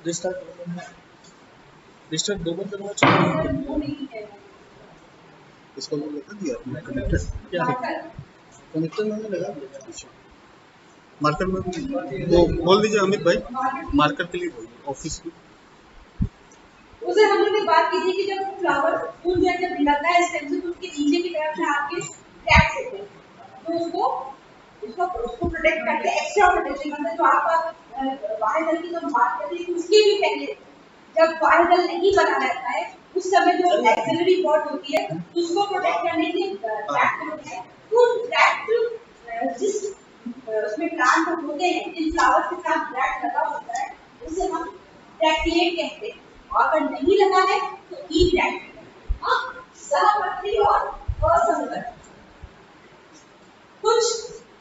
Restart दो बार करना चाहिए। इसको लगा दिया आपने कनेक्टर, क्या कनेक्टर मैंने लगा दिया। मार्कर में वो बोल दीजिए अमित भाई, मार्कर के लिए बोलिए ऑफिस में। उसे हम लोग ने बात की थी कि जब फ्लावर फूल जो है जब मिलाता है इस टाइम से तो उसके नीचे की तरफ से आपके क्रैक्स होते हैं, तो उसको प्रोटेक्ट करते हैं। एक्स्ट्रा प्रोटेक्शन मतलब जो आप वायरल की जो बात करते हैं उसके भी पहले जब वायरल नहीं बना रहता है उस समय जो एक्सिलरी बॉड होती है उसको प्रोटेक्ट करने के लिए क्रैक होते हैं। तो क्रैक जिस उसमें प्लांट होते हैं जिन फ्लावर्स के साथ क्रैक लगा होता है उसे हम क्रैक्युलेट कहते हैं। और अगर नहीं लगा है तो ई क्रैक। हाँ, सहपत्री और असंगत कुछ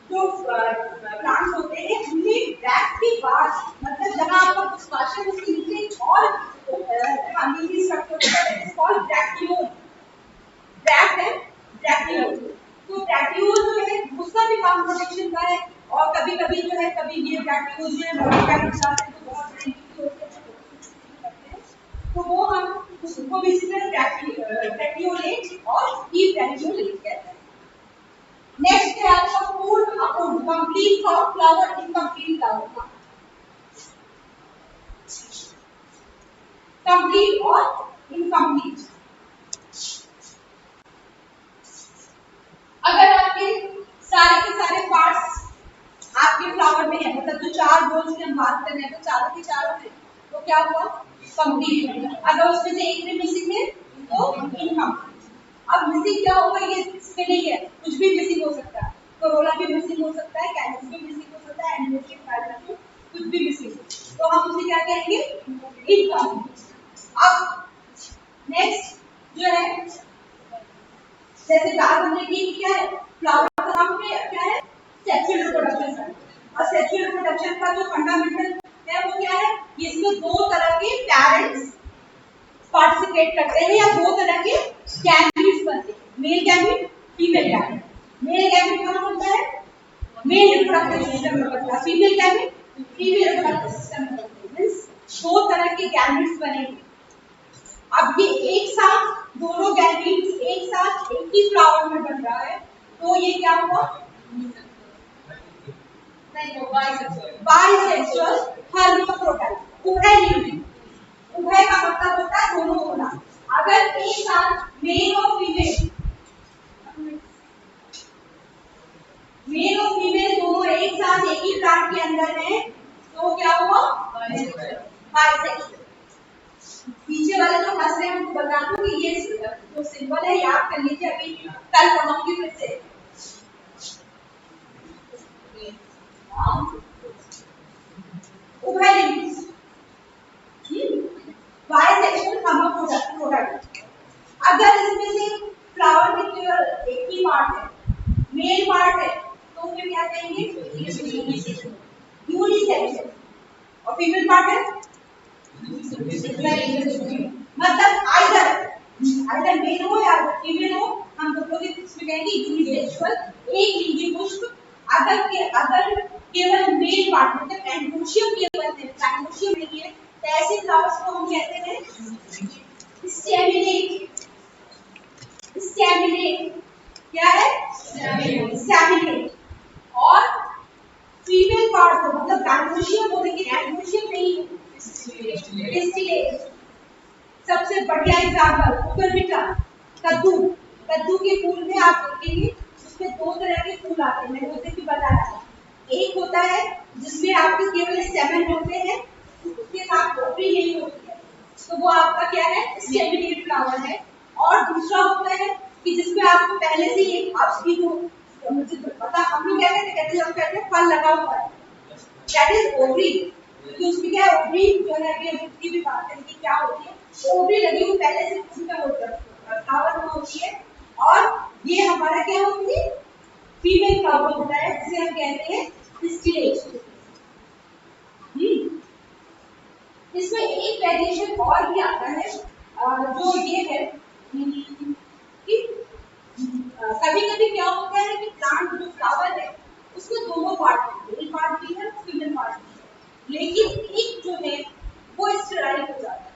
जो प्लांट्स होते हैं उनमें क्रैक के बाद मतलब जहाँ आपका पुष्पाशन उसके नीचे और नीचे स्ट्रक्चर होता है इट्स कॉल्ड ब्रैक्टियोल। ब्रैक है ब्रैक्टियोल। तो ब्रैक्टियोल जो है उसका भी काम प्रोटेक्शन का है। और कभी-कभी जो है कभी ये ब्रैक्टियोल जो है बॉडी का नुकसान है तो बहुत बड़ी होती है तो वो हम उसको भी इसी तरह ब्रैक्टियोलेट और ई ब्रैक्टियोलेट कहते हैं। नेक्स्ट है आपका पूर्ण अपूर्ण complete flower incomplete flower. Complete और इनकम्प्लीट अगर आपके सारे के सारे पार्ट्स आपके फ्लावर में है मतलब जो चार रोज की हम बात कर रहे हैं तो चारों के चारों में तो क्या हुआ कंप्लीट। अगर उसमें से एक भी मिसिंग है तो इनकम्प्लीट। अब मिसिंग क्या होगा ये इसमें नहीं है कुछ भी मिसिंग हो सकता है। कोरोला भी मिसिंग हो सकता है, कैलस भी मिसिंग हो सकता है, एंडोमेट्रियम फाइब्रोसिस कुछ भी मिसिंग हो तो हम उसे क्या कहेंगे इनकम्प्लीट। अब नेक्स्ट जो है जैसे बात हमने की क्या है फ्लावर का काम क्या है सेक्सुअल रिप्रोडक्शन। और सेक्सुअल रिप्रोडक्शन का जो फंडामेंटल है वो क्या है इसमें दो तरह के पेरेंट्स पार्टिसिपेट करते हैं या दो तरह के गैमीट्स बनते हैं male gamete female gamete. Male gamete कहाँ होता है मेल रिप्रोडक्टिव सिस्टम में बनता है, female gamete female reproductive system में बनते हैं। दो तरह के गैमीट्स बनेंगे। अब ये एक साथ दोनों गैमीट्स एक साथ एक ही फ्लावर में बन रहा है तो ये क्या हुआ बाइसेक्सुअल हर्माफ्रोडाइट उभयलिंगी। उभय का मतलब होता है दोनों होना। अगर एक साथ मेल और फीमेल दोनों एक साथ एक ही प्लांट के अंदर हैं तो क्या हुआ बाइसेक्सुअल। पीछे वाले जो हंस रहे हैं उनको बता दूं कि ये जो सिंबल है याद कर लीजिए अभी कल पढ़ाऊंगी फिर से। उभयलिंगी बाइसेक्सुअल हर्माफ्रोडाइट। अगर इसमें से फ्लावर में केवल एक ही पार्ट है मेल पार्ट है तो फिर क्या कहेंगे यूनिसेक्सुअल। और फीमेल पार्ट है मतलब आइदर मेल हो या फीमेल हो हम दोनों के इसमें कहेंगे यूनिसेक्सुअल एक लिंगी पुष्प। अगर केवल मेल पार्ट मतलब एंडोशियम केवल है एंडोशियम नहीं है तो ऐसे फ्लावर्स को हम कहते हैं स्टेमिनेट। स्टेमिनेट क्या है स्टेमिनेट। और फीमेल पार्ट को मतलब एंडोशियम हो लेकिन एंडोशियम नहीं है डिस्टिलेट। सबसे बढ़िया एग्जांपल कुकुरबिटा कद्दू के फूल में आप देखेंगे उसमें दो तरह के फूल आते हैं मैंने उसे भी बताया। एक होता है जिसमें आपके केवल स्टेमन होते हैं उसके साथ ओवरी नहीं होती है तो वो आपका क्या है स्टेमिनेट फ्लावर है। और दूसरा होता है कि जिसमें आपको पहले से ही आपकी जो मुझे पता हम लोग क्या कहते हैं फल लगा हुआ है दैट इज ओवरी। क्योंकि उसमें क्या है ओवरी जो है अभी उसकी भी बात है कि क्या होती है ओवरी लगी हुई पहले से फूल में होती है फ्लावर में होती है। और ये हमारा क्या होती है फीमेल फ्लावर होता है जिसे हम कहते हैं डिस्टिलेशन। इसमें एक वेरिएशन और भी आता है जो ये है कि कभी-कभी क्या होता है कि प्लांट जो फ्लावर है उसमें दोनों पार्ट है मेल पार्ट भी है फीमेल पार्ट भी है लेकिन एक जो है वो स्टेराइल हो जाता है।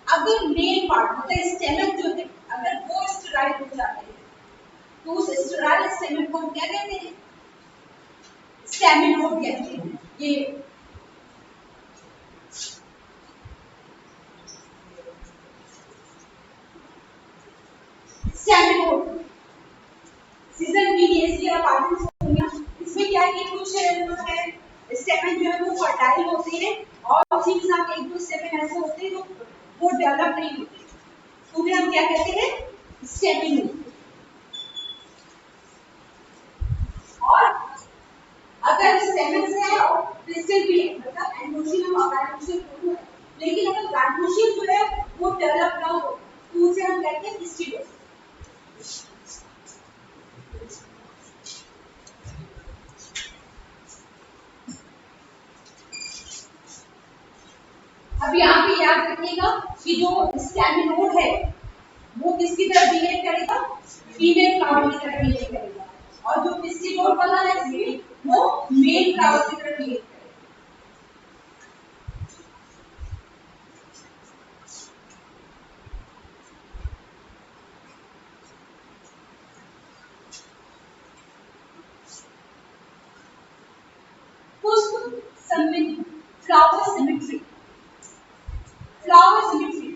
अगर मेन पार्ट मतलब स्टेमन जो है अगर वो स्टेराइल हो जाते हैं तो उस स्टेराइल स्टेमन को हम क्या कहते हैं? स्टेमन कहते हैं। ये स्टेमन सीजन पीडीएसी आप आगे सुनिए। इसमें क्या है कि कुछ जो है स्टेमन जो है वो फर्टाइल होते हैं और उसी के साथ एक दो स्टेमन ऐसे होते हैं जो वो डेवलप नहीं होते, तो उन्हें हम क्या कहते हैं? स्टेमन। और अगर स्टेमन है और पिस्टिल भी है मतलब एंडोशियम और गाइनोशियम दोनों है, लेकिन अगर गाइनोशियम जो है वो डेवलप ना हो तो उसे हम कहते हैं हिस्टिडोस। अब यहाँ पे याद रखिएगा कि जो स्टेमिनोड है वो किसकी तरह बिहेव करेगा? फीमेल फ्लावर की तरह बिहेव करेगा, और जो पिस्टिलोड वाला है वो मेल फ्लावर की तरह बिहेव करेगा। पुष्प सममिति, फ्लावर सिमेट्री। फ्लावर सिमेट्री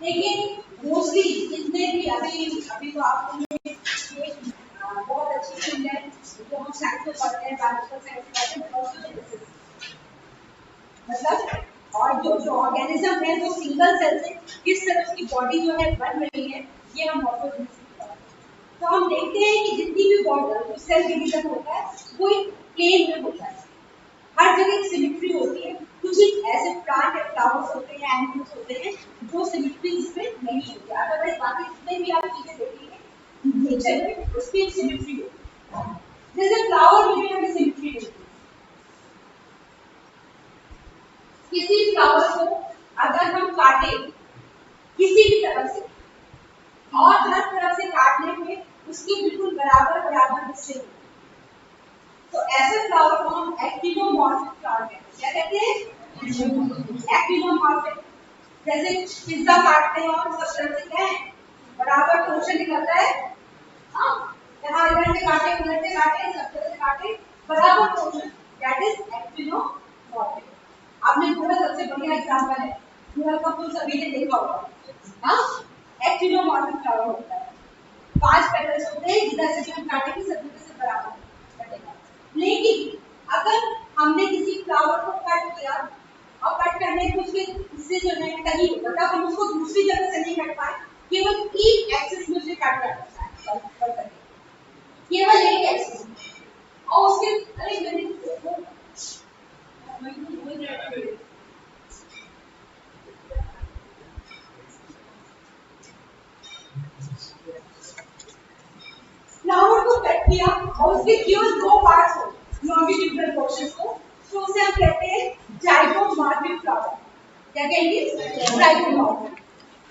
देखिए मोस्टली जितने भी अभी तो आपको बहुत अच्छी फील्ड है जो हम साइंस में पढ़ते हैं, बायोलॉजिकल साइंस पढ़ते हैं, ऑर्गेनिज्म मतलब और जो ऑर्गेनिज्म है वो सिंगल सेल से किस तरह की बॉडी जो है बन रही है ये हम मॉर्फोजेनेसिस। तो हम देखते हैं कि जितनी भी बॉडी सेल डिवीजन होता है वो एक प्लेन में होता है, हर जगह एक सिमेट्री होती है। कुछ ऐसे प्लांट या फ्लावर्स होते हैं, एनिमल्स होते हैं जो सिमेट्री इसमें नहीं होती, अदरवाइज बाकी जितने भी आप चीजें देखेंगे नेचर में उसकी एक सिमेट्री होती है। जैसे फ्लावर में भी हमें सिमेट्री होती है। किसी फ्लावर को अगर हम काटे किसी भी तरफ से और हर तरफ से काटने में उसकी बिल्कुल बराबर बराबर हिस्से होते हैं, तो ऐसे फ्लावर को हम एक्टिनोमॉर्फिक फ्लावर कहते हैं। क्या कहते हैं? एक्टिनोमॉर्फिक। जैसे पिज्जा काटते हैं और सब तरफ से क्या है बराबर पोर्शन निकलता है। हाँ, यहाँ इधर से काटे उधर से काटे सब तरफ से काटे बराबर पोर्शन, दैट इज एक्टिनोमॉर्फिक। आपने पूरा सबसे बढ़िया एग्जांपल है, पूरा का फूल सभी ने देखा होगा। हाँ, एक्टिनोमॉर्फिक फ्लावर होता है, 5 पेटल्स होते हैं, जिधर से भी हम काटेंगे सब से बराबर कटेगा। लेकिन अगर हमने किसी फ्लावर को कट किया और कट करने के उसके इससे जो है कहीं मतलब हम उसको दूसरी जगह से नहीं कट पाए, केवल एक एक्सिस में उसे काट सकता है, केवल एक एक्सिस, और उसके अरे मैंने फ्लावर को कट किया और उसके केवल 2 पार्ट्स हो लॉन्गिट्यूडनल पोर्शन को, तो उसे हम कहते हैं जाइगोमॉर्फिक फ्लावर। क्या कहेंगे? जाइगोमॉर्फिक।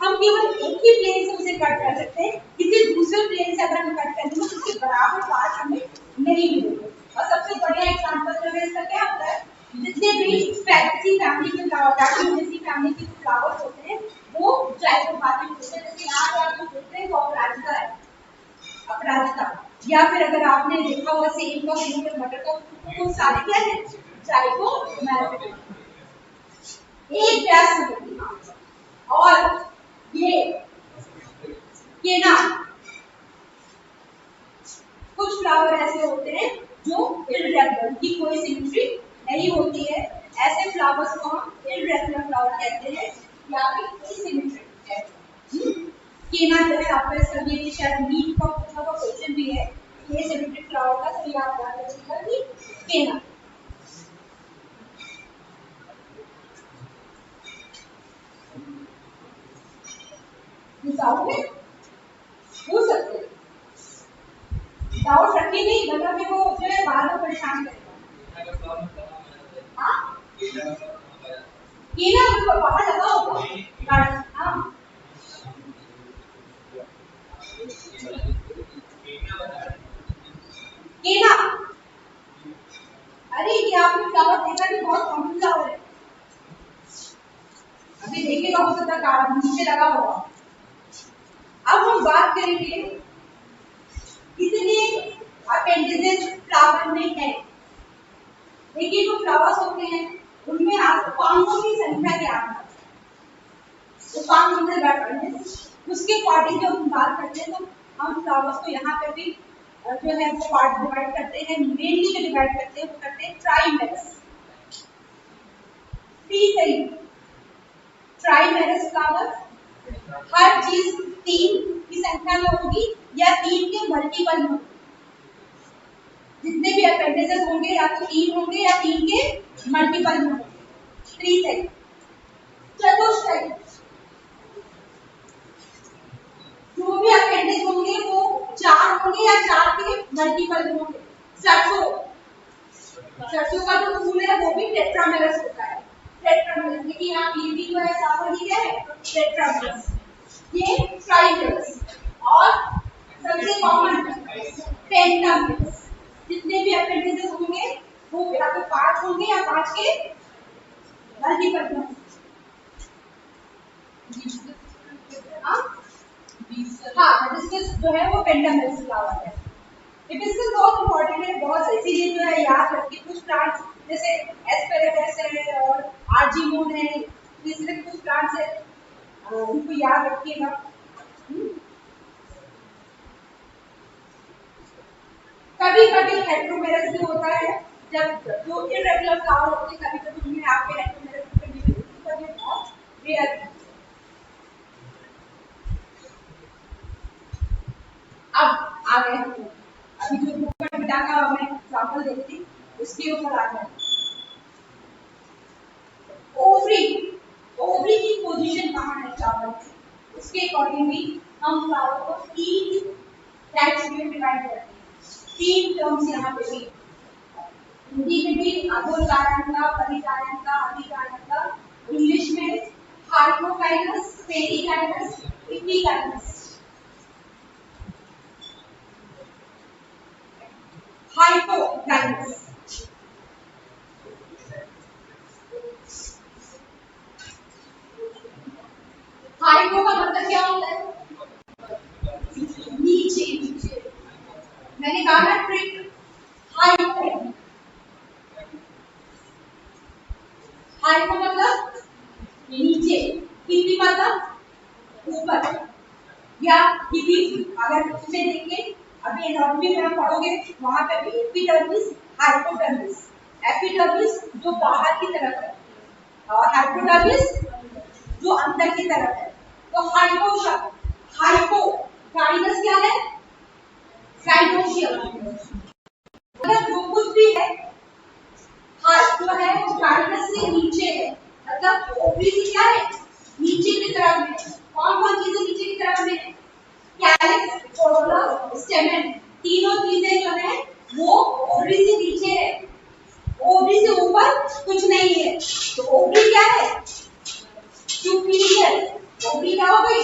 हम केवल एक ही प्लेन से उसे कट कर सकते हैं, किसी दूसरे प्लेन से अगर हम कट करेंगे तो उसके बराबर पार्ट हमें नहीं मिलेंगे। और सबसे बढ़िया एग्जांपल जो है इसका क्या होता है, जितने भी फैगेसी फैमिली के फैमिली के फ्लावर्स होते हैं वो जाइगोमॉर्फिक होते हैं। जैसे यहाँ पे आप देखते हैं वो अपराजिता है, अपराजिता, या फिर अगर आपने देखा हुआ सेम का फूल मटर का फूल, सारे क्या है जाइगोमॉर्फिक, एक व्यास होती है। और ये केना, कुछ फ्लावर ऐसे होते हैं जो इररेगुलर की कोई सिमेट्री नहीं होती है, ऐसे फ्लावर्स को हम इररेगुलर फ्लावर कहते हैं या फिर एसिमेट्रिक कहते हैं। केना जो है आपका इसका भी शायद नीट का पूछा हुआ क्वेश्चन भी है, ये सिमेट्रिक फ्लावर का, तो याद रखिएगा कि केना। डाउट है पूछ सकते हैं, डाउट रखिए नहीं वरना फिर वो जो है बाद में परेशान करेगा। हाँ केना उसको बाहर लगा होगा। हाँ केना, अरे ये आपने फ्लावर देखा कि बहुत कॉमन फ्लावर है, का हो सकता है काड़ा नीचे लगा हुआ। अब हम बात करेंगे कितने अपेंडिसेस फ्लावर में है। देखिए जो फ्लावर्स होते हैं उनमें आपको पांचों की संख्या क्या है, तो 5 नंबर बैठ हैं। उसके अकॉर्डिंग जब हम बात करते हैं तो हम फ्लावर्स को यहाँ पे भी जो है वो पार्ट डिवाइड करते हैं। मेनली जो डिवाइड करते हैं वो करते हैं ट्राइमेरस। ट्राइमेरस फ्लावर हर चीज 3 की संख्या में होगी या 3 के मल्टीपल में होगी। जितने भी अपेंडिसेस होंगे या तो 3 होंगे या 3 के मल्टीपल में होंगे। 3 है। चतुष्टय जो भी अपेंडिस होंगे वो 4 होंगे या 4 के मल्टीपल होंगे। सरसों का जो फूल है वो भी टेट्रामेरस होता है। टेट्रामेरस देखिए यहाँ ये भी जो है सावर ही है टेट्रामेरस, ये ट्राइमेरस और सबसे कॉमन पेंटामेरस। जितने भी अपेंडिसेस होंगे वो या तो 5 होंगे या 5 के मल्टीपल होंगे। हाँ हिबिस्कस जो है वो पेंटामेरस फ्लावर है। हिबिस्कस बहुत इंपॉर्टेंट है, बहुत इसीलिए जो है याद रखिए। कुछ प्लांट्स जैसे एस्पेरेगस है और आर्जीमोन है, इसलिए कुछ प्लांट्स है उनको याद रखिएगा। कभी कभी हेट्रोमेरस भी होता है, जब जो इरेगुलर फ्लावर होते हैं कभी कभी उनमें आपके हेट्रोमेरस की कंडीशन होती है, ये बहुत रेयर है। अब आ गए हम अभी जो बुकटा का मैं एग्जांपल देती उसके ऊपर आ गए। ओवरी की पोजीशन कहाँ है चावल में, उसके अकॉर्डिंगली हम फ्लावर को 3 टाइप्स में डिवाइड करते हैं। 3 टर्म्स यहाँ पे भी हिंदी में भी अधोकायनता, परिकायनता, अधिकायनता, इंग्लिश में हाइपोकाइनस, पेरिकाइनस, इपिकाइनस। हाइपोकाइनस हाइपो का मतलब क्या होता है, नीचे नीचे। मैंने कहा ना ट्रिक हाइपो, हाइपो मतलब नीचे, हिपी मतलब ऊपर या हिपी। अगर उससे देखिए अभी एनाटॉमी में पढ़ोगे वहां पे भी एपिडर्मिस हाइपोडर्मिस। एपिडर्मिस जो बाहर की तरफ है और हाइपोडर्मिस जो अंदर की तरफ है। तो हाइपो शब्द, हाइपो गाइनस क्या है, गाइनोशियम। मतलब जो कुछ भी है हाथ जो है वो गाइनस से नीचे है, मतलब ओवरी से क्या है नीचे की तरफ है। कौन कौन चीजें नीचे की तरफ में है, कैलिक्स, कोरोला, स्टेमेन, तीनों चीजें जो है वो ओवरी से नीचे है, ओवरी से ऊपर कुछ नहीं है। तो ओवरी क्या है, सुपीरियर। ओवरी क्या हो गई,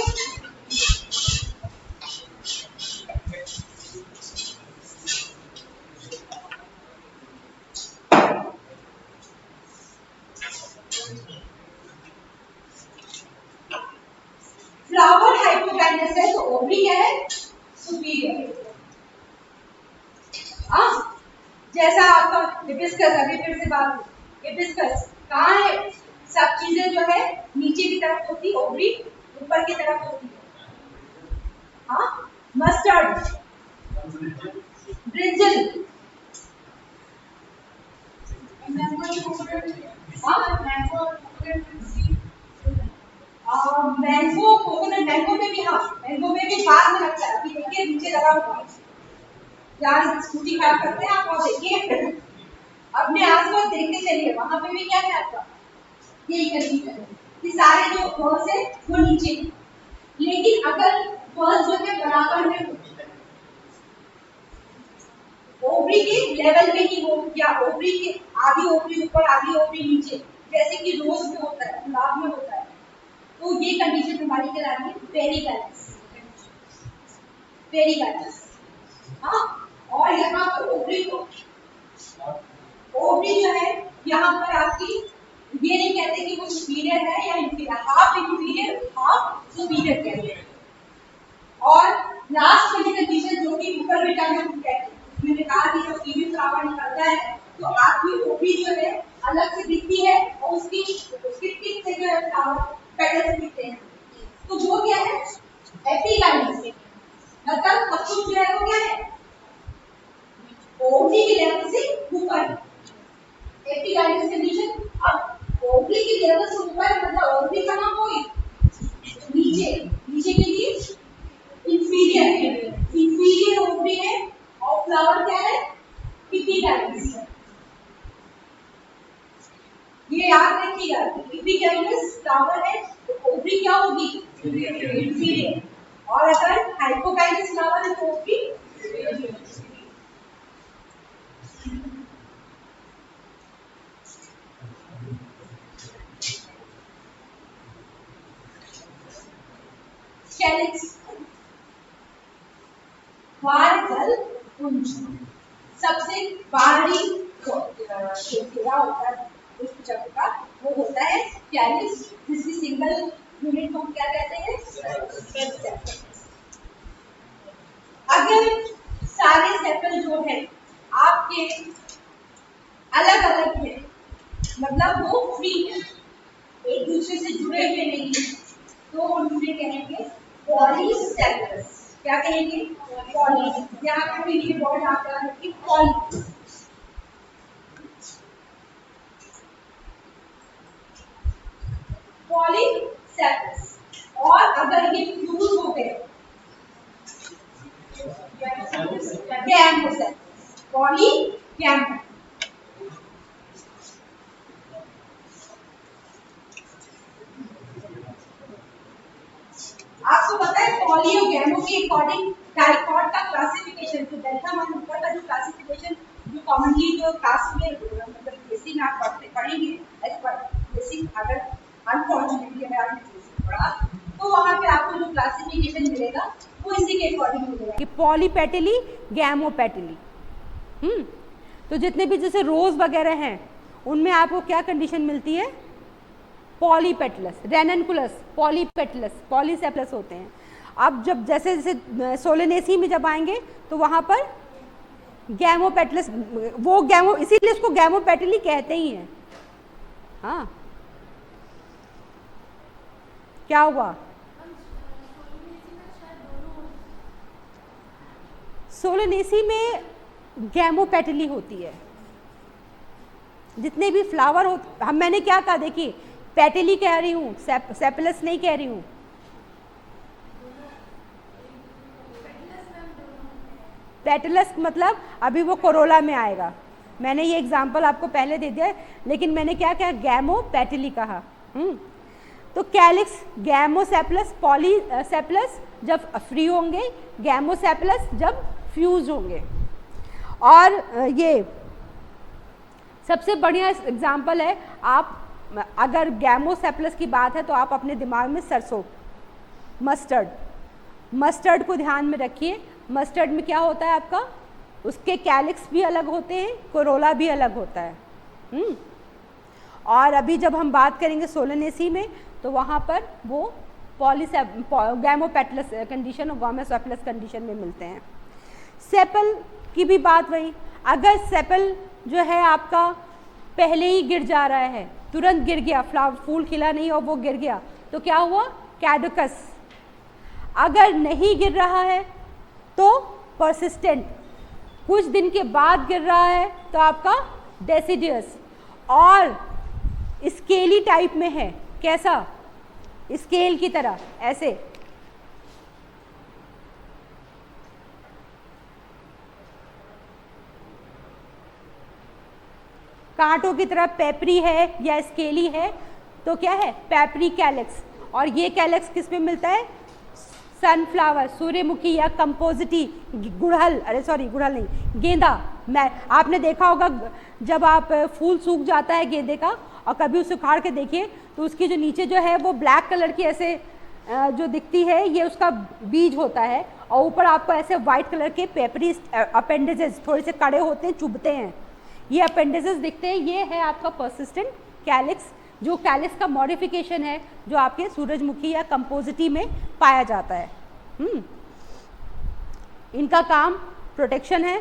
फ्लावर हाइपोकाइनस है तो ओवरी क्या है, सुपीरियर। जैसा आपका हिबिस्कस, अभी फिर से बात, हिबिस्कस कहाँ है, सब चीजें जो है नीचे की तरफ होती, ओवरी ऊपर की तरफ होती है। हाँ mustard, brinjal, mango, coconut, mango में भी, हाँ मैंगो में भी बाद में लगता है। अभी देखिए नीचे लगा हुआ है, यार स्कूटी खराब करते हैं आप, और देखिए अपने आसपास देखते चलिए वहां पे भी क्या है आपका यही कंडीशन है कि सारे जो वर्ड्स है वो नीचे। लेकिन अगर वर्ड्स जो है बराबर में हो, ओवरी के लेवल में ही हो या ओवरी के आधी ओवरी ऊपर आधी ओवरी नीचे, जैसे कि रोज में होता है, गुलाब में होता है, तो ये कंडीशन हमारी कहलाती है पेरिकाइनस। पेरिकाइनस हाँ। और यहाँ पर ओवरी को, ओवरी जो है यहाँ पर आपकी ये नहीं कहते कि वो सुपीरियर है या inferior, half inferior inferior half superior कहते हैं। और लास्ट वाली कंडीशन जो कि ऊपर बेटा में हम कहते हैं, मैंने कहा कि जब फीमेल फ्लावर निकलता है तो आपकी ओपी जो है अलग से दिखती है और उसकी टिप से जो है फ्लावर पेटल्स दिखते हैं। तो वो क्या है? एपिगाइनस। मतलब पक्षी जो है वो क्या है? ओवरी के लेवल से ऊपर। Epigynous condition. अब ओवरी के लेवल से ऊपर मतलब ओवरी कहां हुई? नीचे। नीचे के लिए इंफीरियर ओवरी है और फ्लावर क्या है? एपिगाइनस। ये याद रखिएगा, एपिगाइनस फ्लावर है तो ओवरी क्या होगी? इंफीरियर। और अगर हाइपोगाइनस फ्लावर है तो ओवरी कैलिक्स। बाह्य पुंज सबसे बाहरी घेरा होता है पुष्प चक्र का, वो होता है कैलिक्स, जिसकी सिंगल यूनिट को क्या कहते हैं? अगर सारे सेपल जो है आपके अलग अलग है, मतलब वो फ्री है, एक दूसरे से जुड़े हुए नहीं है, तो उन्हें कहेंगे पॉलीसेपल्स। क्या कहेंगे? पॉली। यहाँ पे भी ये वर्ड आता है कि पॉली। पॉलीसेपल्स। और अगर ये फ्यूज हो गए गैमोसेपल्स। पॉलीगैमो। आपको पता है पॉली और गैमो के अकॉर्डिंग डाइकॉट का क्लासिफिकेशन, तो डेल्टा वन ऊपर का जो क्लासिफिकेशन जो कॉमनली जो क्लास में मतलब बेसिक में आप पढ़ेंगे एज पर बेसिक, अगर अनफॉर्चुनेटली अगर आपने बेसिक पढ़ा तो वहां पे आपको जो क्लासिफिकेशन मिलेगा वो इसी के अकॉर्डिंग मिलेगा कि पॉलीपेटली, गैमोपेटली। तो जितने भी जैसे रोज वगैरह हैं उनमें आपको क्या कंडीशन मिलती है? पॉलीपेटलस, रेननकुलस, पॉलीपेटलस, पॉलीसेपलस होते हैं। अब जब जैसे जैसे सोलेनेसी में जब आएंगे तो वहां पर गैमोपेटलस, वो गैमो, इसीलिए उसको गैमोपेटली कहते ही हैं। हाँ, क्या हुआ? सोलेनेसी में गैमोपेटली होती है। जितने भी फ्लावर हो, हम मैंने क्या कहा, देखिए पेटली कह रही हूँ, सेपलस नहीं कह रही हूँ। पेटलस मतलब अभी वो कोरोला में आएगा। मैंने ये एग्जांपल आपको पहले दे दिया है, लेकिन मैंने क्या कहा? गैमोपेटली कहा। तो कैलिक्स, गैमोसेपलस, पॉलीसेपलस जब फ्री होंगे, गैमोसेपलस जब फ्यूज होंगे। और ये सबसे बढ़िया एग्जाम्पल है, आप अगर गैमोसेपलस की बात है तो आप अपने दिमाग में सरसों, मस्टर्ड को ध्यान में रखिए। मस्टर्ड में क्या होता है आपका? उसके कैलिक्स भी अलग होते हैं, कोरोला भी अलग होता है। और अभी जब हम बात करेंगे सोलेनेसी में तो वहाँ पर वो गैमोपेटलस कंडीशन और गैमोसेपलस कंडीशन में मिलते हैं। सेपल की भी बात वही, अगर सेपल जो है आपका पहले ही गिर जा रहा है, तुरंत गिर गया, फूल खिला नहीं और वो गिर गया, तो क्या हुआ? कैडुकस। अगर नहीं गिर रहा है तो परसिस्टेंट, कुछ दिन के बाद गिर रहा है तो आपका डेसिडियस। और स्केली टाइप में है, कैसा? स्केल की तरह, ऐसे। कांटों की तरह पेपरी है या स्केली है तो क्या है? Peppery calyx. और ये कैलिक्स किस में मिलता है? सनफ्लावर, सूर्यमुखी या कंपोजिटी, गुड़हल, अरे सॉरी गुड़हल नहीं, गेंदा। मैं आपने देखा होगा जब आप फूल सूख जाता है गेंदे का और कभी उसे उखाड़ के देखिए तो उसकी जो नीचे जो है वो ब्लैक कलर की ऐसे जो दिखती है, ये उसका बीज होता है। और ऊपर आपको ऐसे वाइट कलर के पेपरी अपेंडेजेस थोड़े से कड़े होते हैं, चुभते हैं, ये अपेंडेजेस दिखते हैं। ये है आपका परसिस्टेंट कैलिक्स जो कैलिक्स का मॉडिफिकेशन है जो आपके सूरजमुखी या कंपोजिटी में पाया जाता है। इनका काम प्रोटेक्शन है।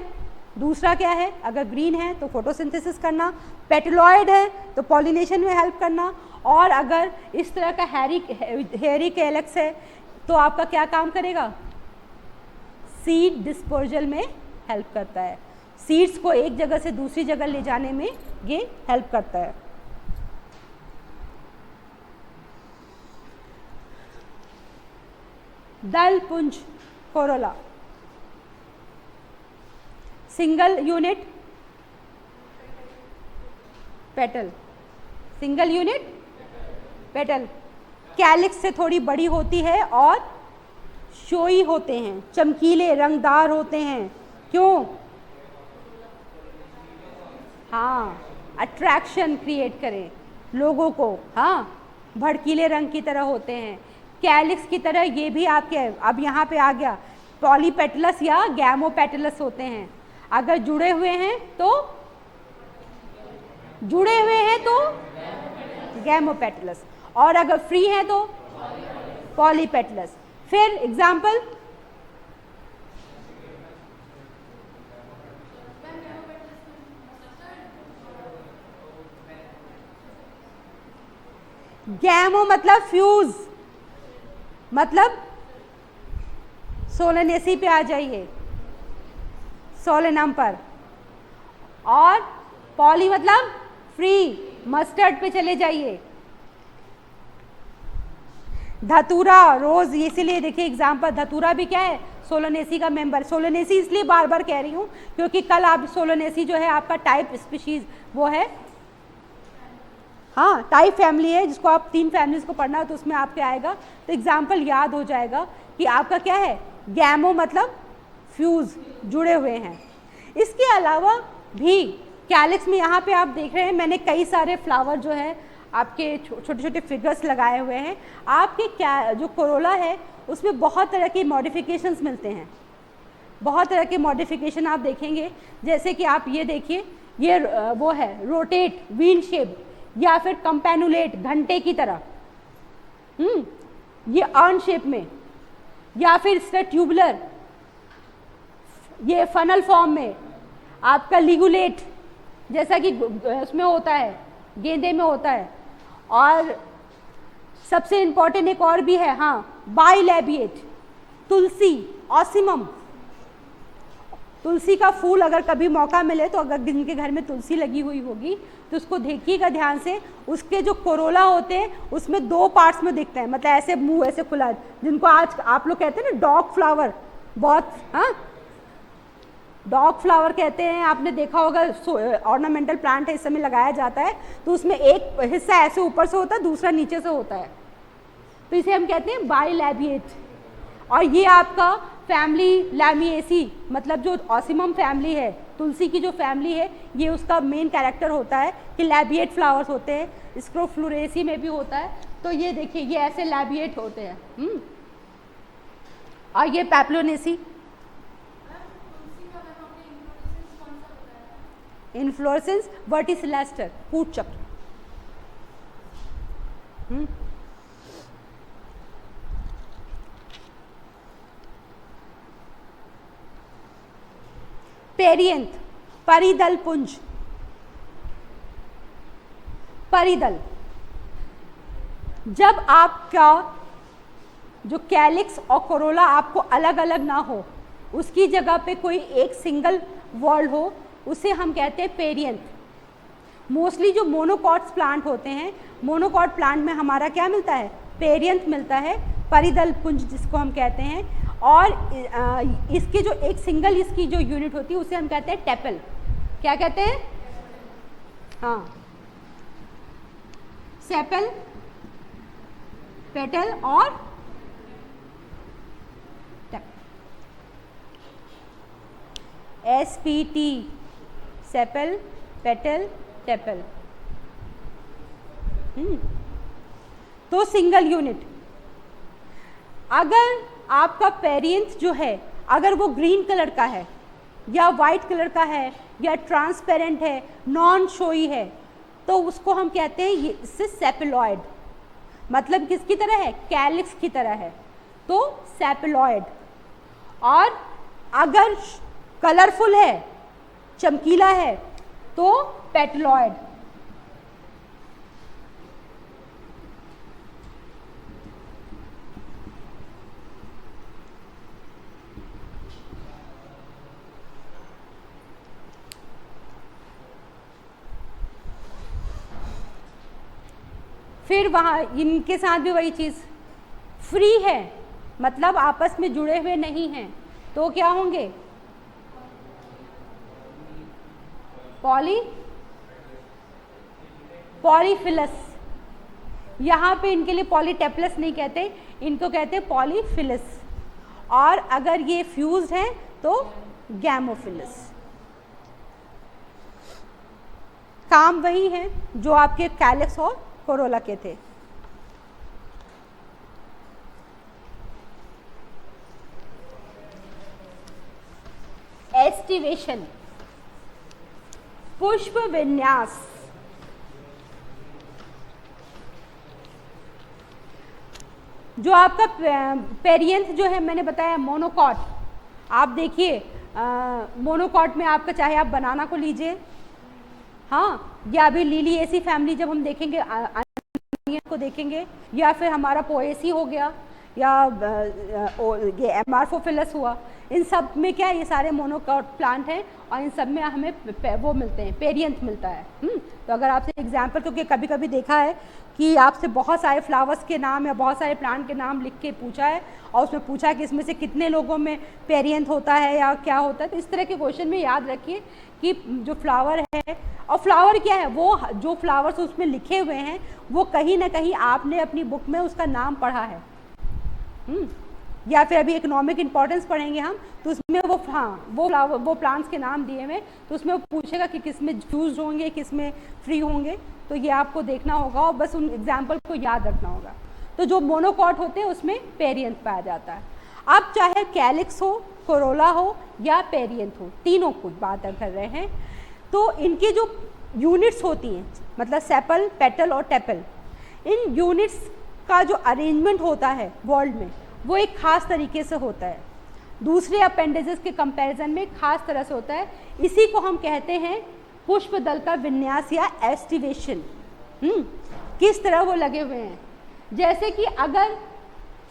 दूसरा क्या है, अगर ग्रीन है तो फोटोसिंथेसिस करना, पेटलॉइड है तो पॉलिनेशन में हेल्प करना, और अगर इस तरह का हेयरी कैलिक्स है तो आपका क्या काम करेगा, सीड डिस्पर्जल में हेल्प करता है। सीड्स को एक जगह से दूसरी जगह ले जाने में ये हेल्प करता है। दल पुंज Corolla, single unit petal, single unit petal, calyx से थोड़ी बड़ी होती है और शोई होते हैं, चमकीले रंगदार होते हैं। क्यों? हाँ, अट्रैक्शन क्रिएट करें लोगों को। हाँ, भड़कीले रंग की तरह होते हैं। कैलिक्स की तरह ये भी आपके, अब यहाँ पे आ गया, पॉलीपेटलस या गैमोपेटलस होते हैं। अगर जुड़े हुए हैं तो गैमोपेटलस, और अगर फ्री है तो पॉलीपेटलस। फिर एग्जाम्पल, गैमो मतलब फ्यूज, मतलब सोलेनेसी पे आ जाइए, सोलेनम पर, और पॉली मतलब फ्री, मस्टर्ड पे चले जाइए। धतूरा, रोज, इसीलिए देखिए एग्जाम्पल, धतूरा भी क्या है, सोलोनेसी का मेंबर। सोलोनेसी इसलिए बार बार कह रही हूँ क्योंकि कल आप सोलोनेसी जो है आपका टाइप स्पीशीज वो है, हाँ टाइप फैमिली है, जिसको आप 3 फैमिलीज को पढ़ना हो तो उसमें आपके आएगा, तो एग्जाम्पल याद हो जाएगा कि आपका क्या है, गैमो मतलब फ्यूज, जुड़े हुए हैं। इसके अलावा भी कैलिक्स में यहाँ पे आप देख रहे हैं मैंने कई सारे फ्लावर जो है आपके छोटे छोटे फिगर्स लगाए हुए हैं। आपके क्या जो कोरोला है उसमें बहुत तरह के मॉडिफिकेशंस मिलते हैं, बहुत तरह के मॉडिफिकेशन आप देखेंगे। जैसे कि आप ये देखिए, ये वो है रोटेट, व्हील शेप, या फिर कंपेनुलेट, घंटे की तरह, ये अर्न शेप में, या फिर इसका ट्यूबुलर, ये फनल फॉर्म में, आपका लिगुलेट जैसा कि उसमें होता है, गेंदे में होता है। और सबसे इंपॉर्टेंट एक और भी है, हाँ, बाइलैबिएट, तुलसी, ऑसिमम। तुलसी का फूल अगर कभी मौका मिले तो अगर जिनके घर में तुलसी लगी हुई होगी तो उसको देखिएगा ध्यान से, उसके जो कोरोला होते हैं उसमें 2 पार्ट्स में दिखते हैं, मतलब ऐसे मुंह ऐसे खुला, जिनको आज आप लोग कहते हैं ना डॉग फ्लावर, बहुत, हाँ डॉग फ्लावर कहते हैं, आपने देखा होगा, ऑर्नामेंटल प्लांट है, इस समय लगाया जाता है, तो उसमें एक हिस्सा ऐसे ऊपर से होता है, दूसरा नीचे से होता है, तो इसे हम कहते हैं बाइलैबिएट। और ये आपका फैमिली लैमिएसी, मतलब जो ऑसिमम फैमिली है, तुलसी की जो फैमिली है, ये उसका मेन कैरेक्टर होता है कि लैबिएट फ्लावर्स होते हैं। स्क्रोफ्लोरेसी में भी होता है, तो ये देखिए ये ऐसे लैबिएट होते हैं। और ये पैप्लोनेसी, इन्फ्लोरेसेंस वर्टिसिलेस्टर, कूट चक्र। पेरियंथ, परिदल पुंज, परिदल, जब आपका जो कैलिक्स और कोरोला आपको अलग अलग ना हो, उसकी जगह पे कोई एक सिंगल वॉल हो, उसे हम कहते हैं पेरियंथ। मोस्टली जो मोनोकॉट्स प्लांट होते हैं, मोनोकॉट प्लांट में हमारा क्या मिलता है, पेरियंथ मिलता है, परिदल पुंज जिसको हम कहते हैं। और इसके जो एक सिंगल इसकी जो यूनिट होती है उसे हम कहते हैं टेपल। क्या कहते हैं, हाँ, सेपल, पेटल और SPT, सेपल, पेटल, टेपल। तो सिंगल यूनिट। अगर आपका पेरियंथ जो है, अगर वो ग्रीन कलर का है या वाइट कलर का है या ट्रांसपेरेंट है, नॉन शोई है, तो उसको हम कहते हैं ये इससे सेपेलॉइड, मतलब किसकी तरह है, कैलिक्स की तरह है, तो सेपेलॉइड। और अगर कलरफुल है, चमकीला है, तो पेटलॉइड। फिर वहाँ इनके साथ भी वही चीज़, फ्री है मतलब आपस में जुड़े हुए नहीं हैं, तो क्या होंगे, पॉलीफिलस। यहाँ पे इनके लिए पॉलीटेप्लस नहीं कहते, इनको कहते पॉलीफिलस। और अगर ये फ्यूज्ड हैं तो गैमोफिलस। काम वही है जो आपके कैलिक्स और कोरोला के थे। एस्टिवेशन, पुष्प विन्यास। जो आपका पेरियंथ जो है, मैंने बताया मोनोकॉट। आप देखिए मोनोकॉट में आपका, चाहे आप बनाना को लीजिए, हाँ, या अभी लिलिएसी फैमिली जब हम देखेंगे को देखेंगे, या फिर हमारा पोएसी हो गया, या ये एमार्फोफिलस हुआ, इन सब में क्या, ये सारे मोनोकॉट प्लांट हैं और इन सब में हमें वो मिलते हैं, पेरियंथ मिलता है। तो अगर आपसे एग्जांपल, क्योंकि कभी कभी देखा है कि आपसे बहुत सारे फ्लावर्स के नाम या बहुत सारे प्लांट के नाम लिख के पूछा है और उसमें पूछा कि इसमें से कितने लोगों में पेरियंथ होता है या क्या होता है, तो इस तरह के क्वेश्चन में याद रखिए कि जो फ्लावर है, और फ्लावर क्या है, वो जो फ्लावर्स उसमें लिखे हुए हैं वो कहीं ना कहीं आपने अपनी बुक में उसका नाम पढ़ा है। या फिर अभी इकोनॉमिक इंपॉर्टेंस पढ़ेंगे हम, तो उसमें वो, हाँ, वो प्लांट्स के नाम दिए हुए, तो उसमें वो पूछेगा कि किस में फ्यूज होंगे, किस में फ्री होंगे, तो ये आपको देखना होगा और बस उन एग्जाम्पल को याद रखना होगा। तो जो मोनोकॉट होते हैं उसमें पेरियंथ पाया जाता है। अब चाहे कैलिक्स हो, कोरोला हो या पेरियंथ हो, तीनों कुछ बात कर रहे हैं, तो इनकी जो यूनिट्स होती हैं, मतलब सेपल, पेटल और टेपल, इन यूनिट्स का जो अरेंजमेंट होता है वर्ल्ड में, वो एक खास तरीके से होता है, दूसरे अपेंडेजेस के कंपैरिजन में खास तरह से होता है। इसी को हम कहते हैं पुष्प दल का विन्यास या एस्टिवेशन। किस तरह वो लगे हुए हैं, जैसे कि अगर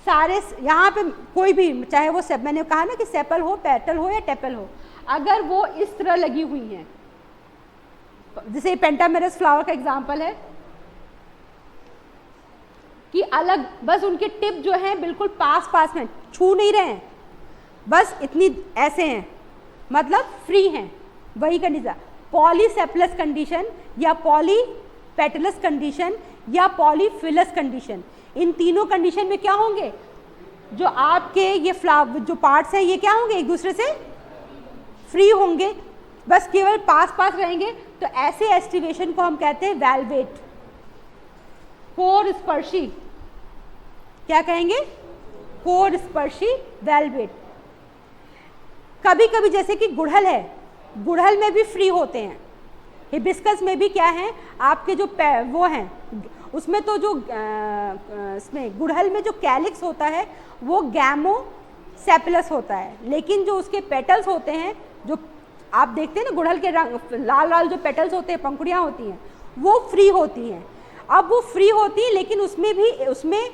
सारे यहाँ पे कोई भी, चाहे वो मैंने कहा ना कि सेपल हो, पेटल हो या टेपल हो, अगर वो इस तरह लगी हुई हैं, जैसे पेंटामेरस फ्लावर का एग्जांपल है कि अलग, बस उनके टिप जो हैं बिल्कुल पास पास में, छू नहीं रहे हैं, बस इतनी ऐसे हैं, मतलब फ्री हैं, वही कंडीशन। पॉलीसेपलस कंडीशन या पॉलीपेटलस कंडीशन या पॉलीफिलस कंडीशन, इन तीनों कंडीशन में क्या होंगे, जो आपके ये फ्लावर जो पार्ट्स हैं ये क्या होंगे, एक दूसरे से फ्री होंगे, बस केवल पास पास रहेंगे। तो ऐसे एस्टिवेशन को हम कहते हैं वेलवेट, कोर स्पर्शी। क्या कहेंगे, कोर स्पर्शी वेलवेट। कभी कभी जैसे कि गुड़हल है, गुड़हल में भी फ्री होते हैं, हिबिस्कस में भी क्या है आपके जो वो हैं, उसमें तो जो इसमें गुड़हल में जो कैलिक्स होता है वो गैमोसेपलस होता है, लेकिन जो उसके पेटल्स होते हैं, जो आप देखते हैं ना गुड़हल के रंग लाल लाल जो पेटल्स होते हैं, पंखुड़ियाँ होती हैं, वो फ्री होती हैं। अब वो फ्री होती है, लेकिन उसमें भी, उसमें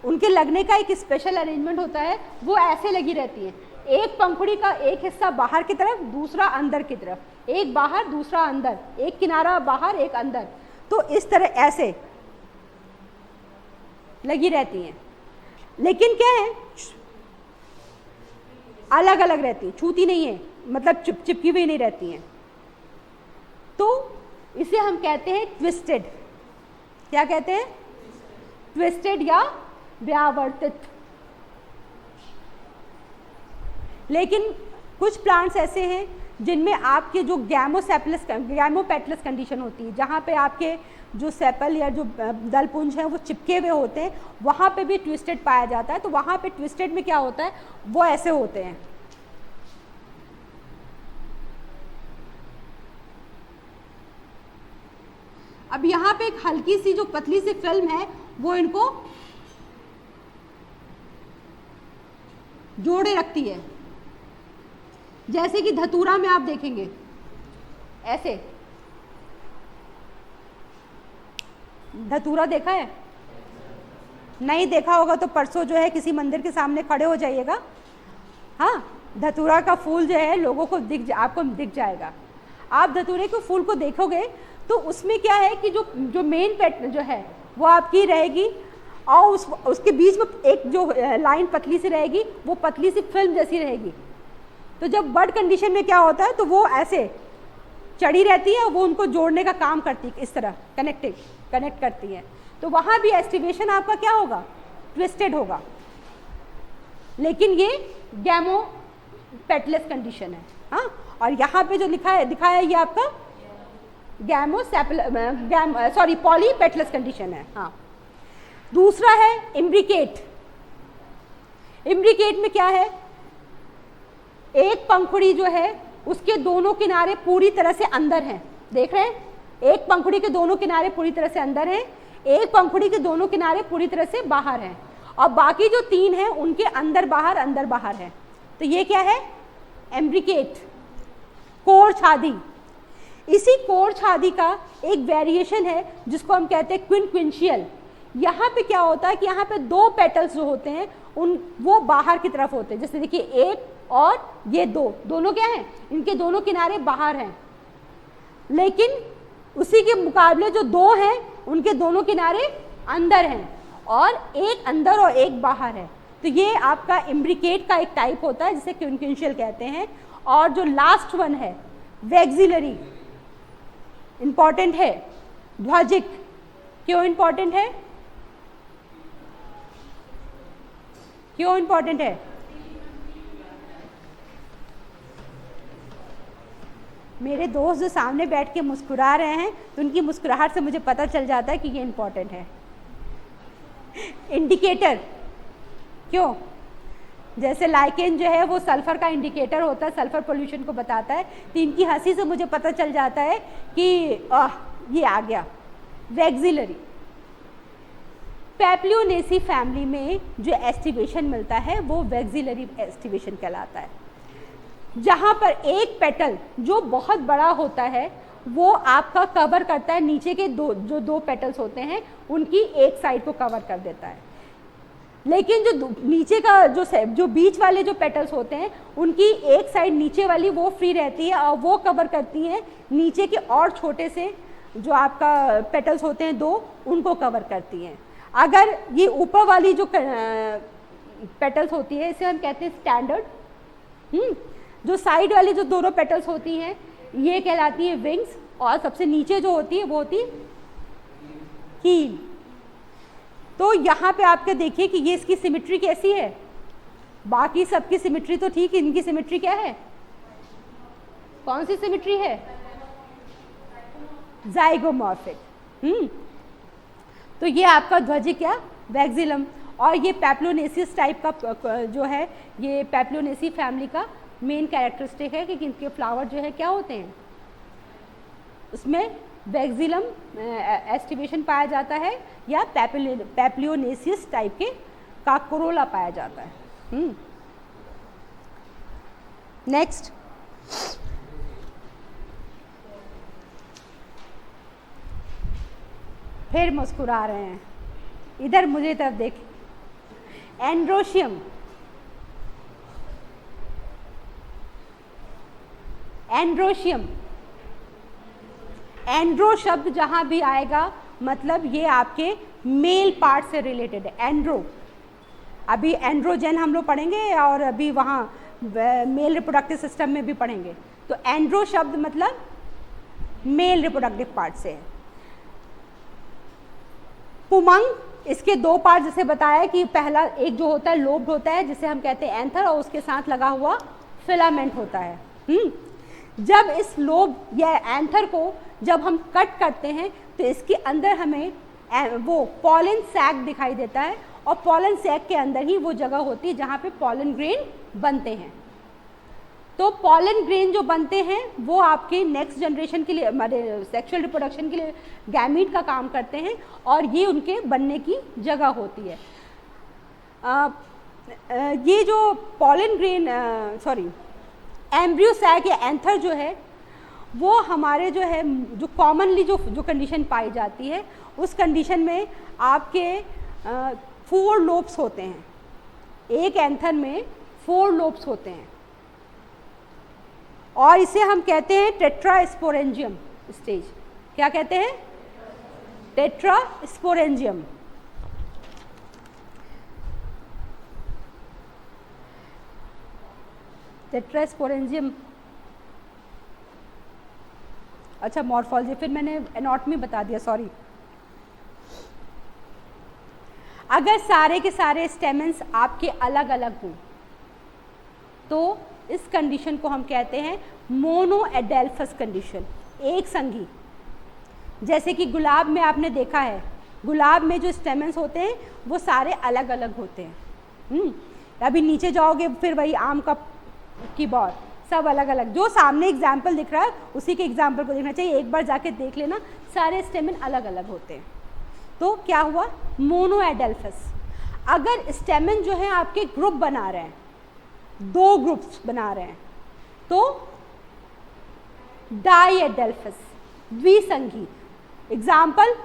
उनके लगने का एक स्पेशल अरेंजमेंट होता है, वो ऐसे लगी रहती हैं, एक पंखुड़ी का एक हिस्सा बाहर की तरफ, दूसरा अंदर की तरफ, एक बाहर दूसरा अंदर, एक किनारा बाहर एक अंदर, तो इस तरह ऐसे लगी रहती हैं। लेकिन क्या है, अलग अलग रहती हैं, छूती नहीं है, मतलब चिपकी हुई नहीं रहती हैं। तो इसे हम कहते हैं ट्विस्टेड। क्या कहते हैं, ट्विस्टेड या व्यावर्तित। लेकिन कुछ प्लांट्स ऐसे हैं जिनमें आपके जो गैमोपेटलस कंडीशन होती है, जहाँ पे आपके जो सेपल या जो दलपुंज हैं वो चिपके हुए होते हैं, वहाँ पे भी ट्विस्टेड पाया जाता है। तो वहाँ पे ट्विस्टेड में क्या होता है, वो ऐसे होते हैं। अब यहाँ पे एक हल्की सी जो पतली सी फिल्म है वो इनको जोड़े रखती है, जैसे कि धतूरा में आप देखेंगे ऐसे। धतूरा देखा है? नहीं देखा होगा तो परसों जो है किसी मंदिर के सामने खड़े हो जाइएगा। हाँ, धतूरा का फूल जो है लोगों को आपको दिख जाएगा। आप धतूरे के फूल को देखोगे तो उसमें क्या है कि जो मेन पेट जो है वो आपकी रहेगी और उसके बीच में एक जो लाइन पतली सी रहेगी वो पतली सी फिल्म जैसी रहेगी। तो जब बर्ड कंडीशन में क्या होता है तो वो ऐसे चढ़ी रहती है, वो उनको जोड़ने का काम करती है, इस तरह कनेक्ट करती है। तो वहाँ भी एस्टिवेशन आपका क्या होगा, ट्विस्टेड होगा। लेकिन ये गैमो पेटलेस कंडीशन है। हाँ, और यहाँ पे जो दिखाया है ये आपका पॉली पेटलेस कंडीशन है। हाँ, दूसरा है इम्ब्रिकेट। इम्ब्रिकेट में क्या है, एक पंखुड़ी जो है उसके दोनों किनारे पूरी तरह से अंदर हैं, देख रहे हैं? एक पंखुड़ी के दोनों किनारे पूरी तरह से अंदर हैं, एक पंखुड़ी के दोनों किनारे पूरी तरह से बाहर हैं, और बाकी जो 3 हैं उनके अंदर बाहर है। तो ये क्या है, एम्ब्रिकेट, कोर छादी। इसी कोर छादी का एक वेरिएशन है जिसको हम कहते हैं क्विंक्विंशियल। यहाँ पे क्या होता है कि यहाँ पे 2 पेटल्स जो होते हैं वो बाहर की तरफ होते हैं। जैसे देखिए, एक और ये दोनों क्या हैं, इनके दोनों किनारे बाहर हैं, लेकिन उसी के मुकाबले जो 2 हैं उनके दोनों किनारे अंदर हैं, और एक अंदर और एक बाहर है। तो ये आपका इम्ब्रिकेट का एक टाइप होता है जिसे क्विंक्विंशियल कहते हैं। और जो लास्ट वन है वैक्सिलरी, इंपॉर्टेंट है। ध्वजिक क्यों इंपॉर्टेंट है? क्यों इंपॉर्टेंट है? मेरे दोस्त जो सामने बैठ के मुस्कुरा रहे हैं तो उनकी मुस्कुराहट से मुझे पता चल जाता है कि ये इंपॉर्टेंट है। इंडिकेटर क्यों? जैसे लाइकेन जो है वो सल्फर का इंडिकेटर होता है, सल्फर पोल्यूशन को बताता है। तो इनकी हंसी से मुझे पता चल जाता है कि ये आ गया। वैक्सिलरी, पैप्लियोनेसी फैमिली में जो एस्टिवेशन मिलता है वो वैक्सिलरी एस्टिवेशन कहलाता है, जहाँ पर एक पेटल जो बहुत बड़ा होता है वो आपका कवर करता है नीचे के जो दो पेटल्स होते हैं उनकी एक साइड को कवर कर देता है। लेकिन जो नीचे का जो बीच वाले जो पेटल्स होते हैं उनकी एक साइड नीचे वाली वो फ्री रहती है और वो कवर करती है नीचे के और छोटे से जो आपका पेटल्स होते हैं 2, उनको कवर करती हैं। अगर ये ऊपर वाली जो पेटल्स होती है इसे हम कहते हैं स्टैंडर्ड। जो साइड वाली जो दोनों पेटल्स होती हैं ये कहलाती है विंग्स, और सबसे नीचे जो होती है वो होती है कील। तो यहाँ पे आपके देखिए कि ये इसकी सिमेट्री कैसी है, बाकी सबकी सिमेट्री तो ठीक है, इनकी सिमेट्री क्या है, कौन सी सिमेट्री है, जाइगोमॉर्फिक। तो ये आपका ध्वजिक या वैक्सिलम, और ये पैप्लोनेसिस टाइप का जो है ये पैप्लोनेसी फैमिली का मेन कैरेक्टरिस्टिक है कि इनके फ्लावर जो है क्या होते हैं, उसमें वैक्सिलम एस्टिवेशन पाया जाता है या पैप्लियोनेसिस टाइप के का कोरोला पाया जाता है। नेक्स्ट, फिर मुस्कुरा रहे हैं, इधर मुझे तरफ देख। एंड्रोशियम, एंड्रोशियम, एंड्रो शब्द जहां भी आएगा मतलब ये आपके मेल पार्ट से रिलेटेड है। एंड्रो, अभी एंड्रोजन हम लोग पढ़ेंगे और अभी वहाँ मेल रिप्रोडक्टिव सिस्टम में भी पढ़ेंगे। तो एंड्रो शब्द मतलब मेल रिप्रोडक्टिव पार्ट से है। पुमंग, इसके 2 पार्ट जैसे बताया कि पहला एक जो होता है लोब होता है जिसे हम कहते हैं एंथर, और उसके साथ लगा हुआ फिलामेंट होता है। जब इस लोब या एंथर को जब हम कट करते हैं तो इसके अंदर हमें वो पॉलन सैक दिखाई देता है, और पॉलन सैक के अंदर ही वो जगह होती है जहाँ पे पॉलन ग्रेन बनते हैं। तो पॉलन ग्रेन जो बनते हैं वो आपके नेक्स्ट जनरेशन के लिए, हमारे सेक्सुअल रिप्रोडक्शन के लिए गैमीट का काम करते हैं और ये उनके बनने की जगह होती है। ये जो पॉलन ग्रेन एम्ब्रियो सैक या एंथर जो है वो हमारे जो है जो कॉमनली जो कंडीशन पाई जाती है उस कंडीशन में आपके 4 लोब्स होते हैं। एक एंथर में 4 लोब्स होते हैं और इसे हम कहते हैं टेट्रास्पोरेंजियम स्टेज। क्या कहते हैं? टेट्रास्पोरेंजियम। टेट्रास्पोरेंजियम, अच्छा मॉर्फोलॉजी, फिर मैंने एनाटॉमी बता दिया, सॉरी। अगर सारे के सारे स्टेमेंस आपके अलग अलग हों तो इस कंडीशन को हम कहते हैं मोनोएडेल्फस कंडीशन, एक संगी। जैसे कि गुलाब में आपने देखा है, गुलाब में जो स्टेमेंस होते हैं वो सारे अलग अलग होते हैं। अभी नीचे जाओगे फिर वही आम का कीबोर्ड, सब अलग अलग, जो सामने एग्जाम्पल दिख रहा है उसी के एग्जाम्पल को देखना चाहिए, एक बार जाके देख लेना, सारे स्टेमेन अलग अलग होते हैं। तो क्या हुआ? मोनोएडेल्फस। अगर स्टेमेन जो है आपके ग्रुप बना रहे हैं, 2 ग्रुप्स बना रहे हैं, तो डाईएडेल्फस, द्विसंगी। एग्जाम्पल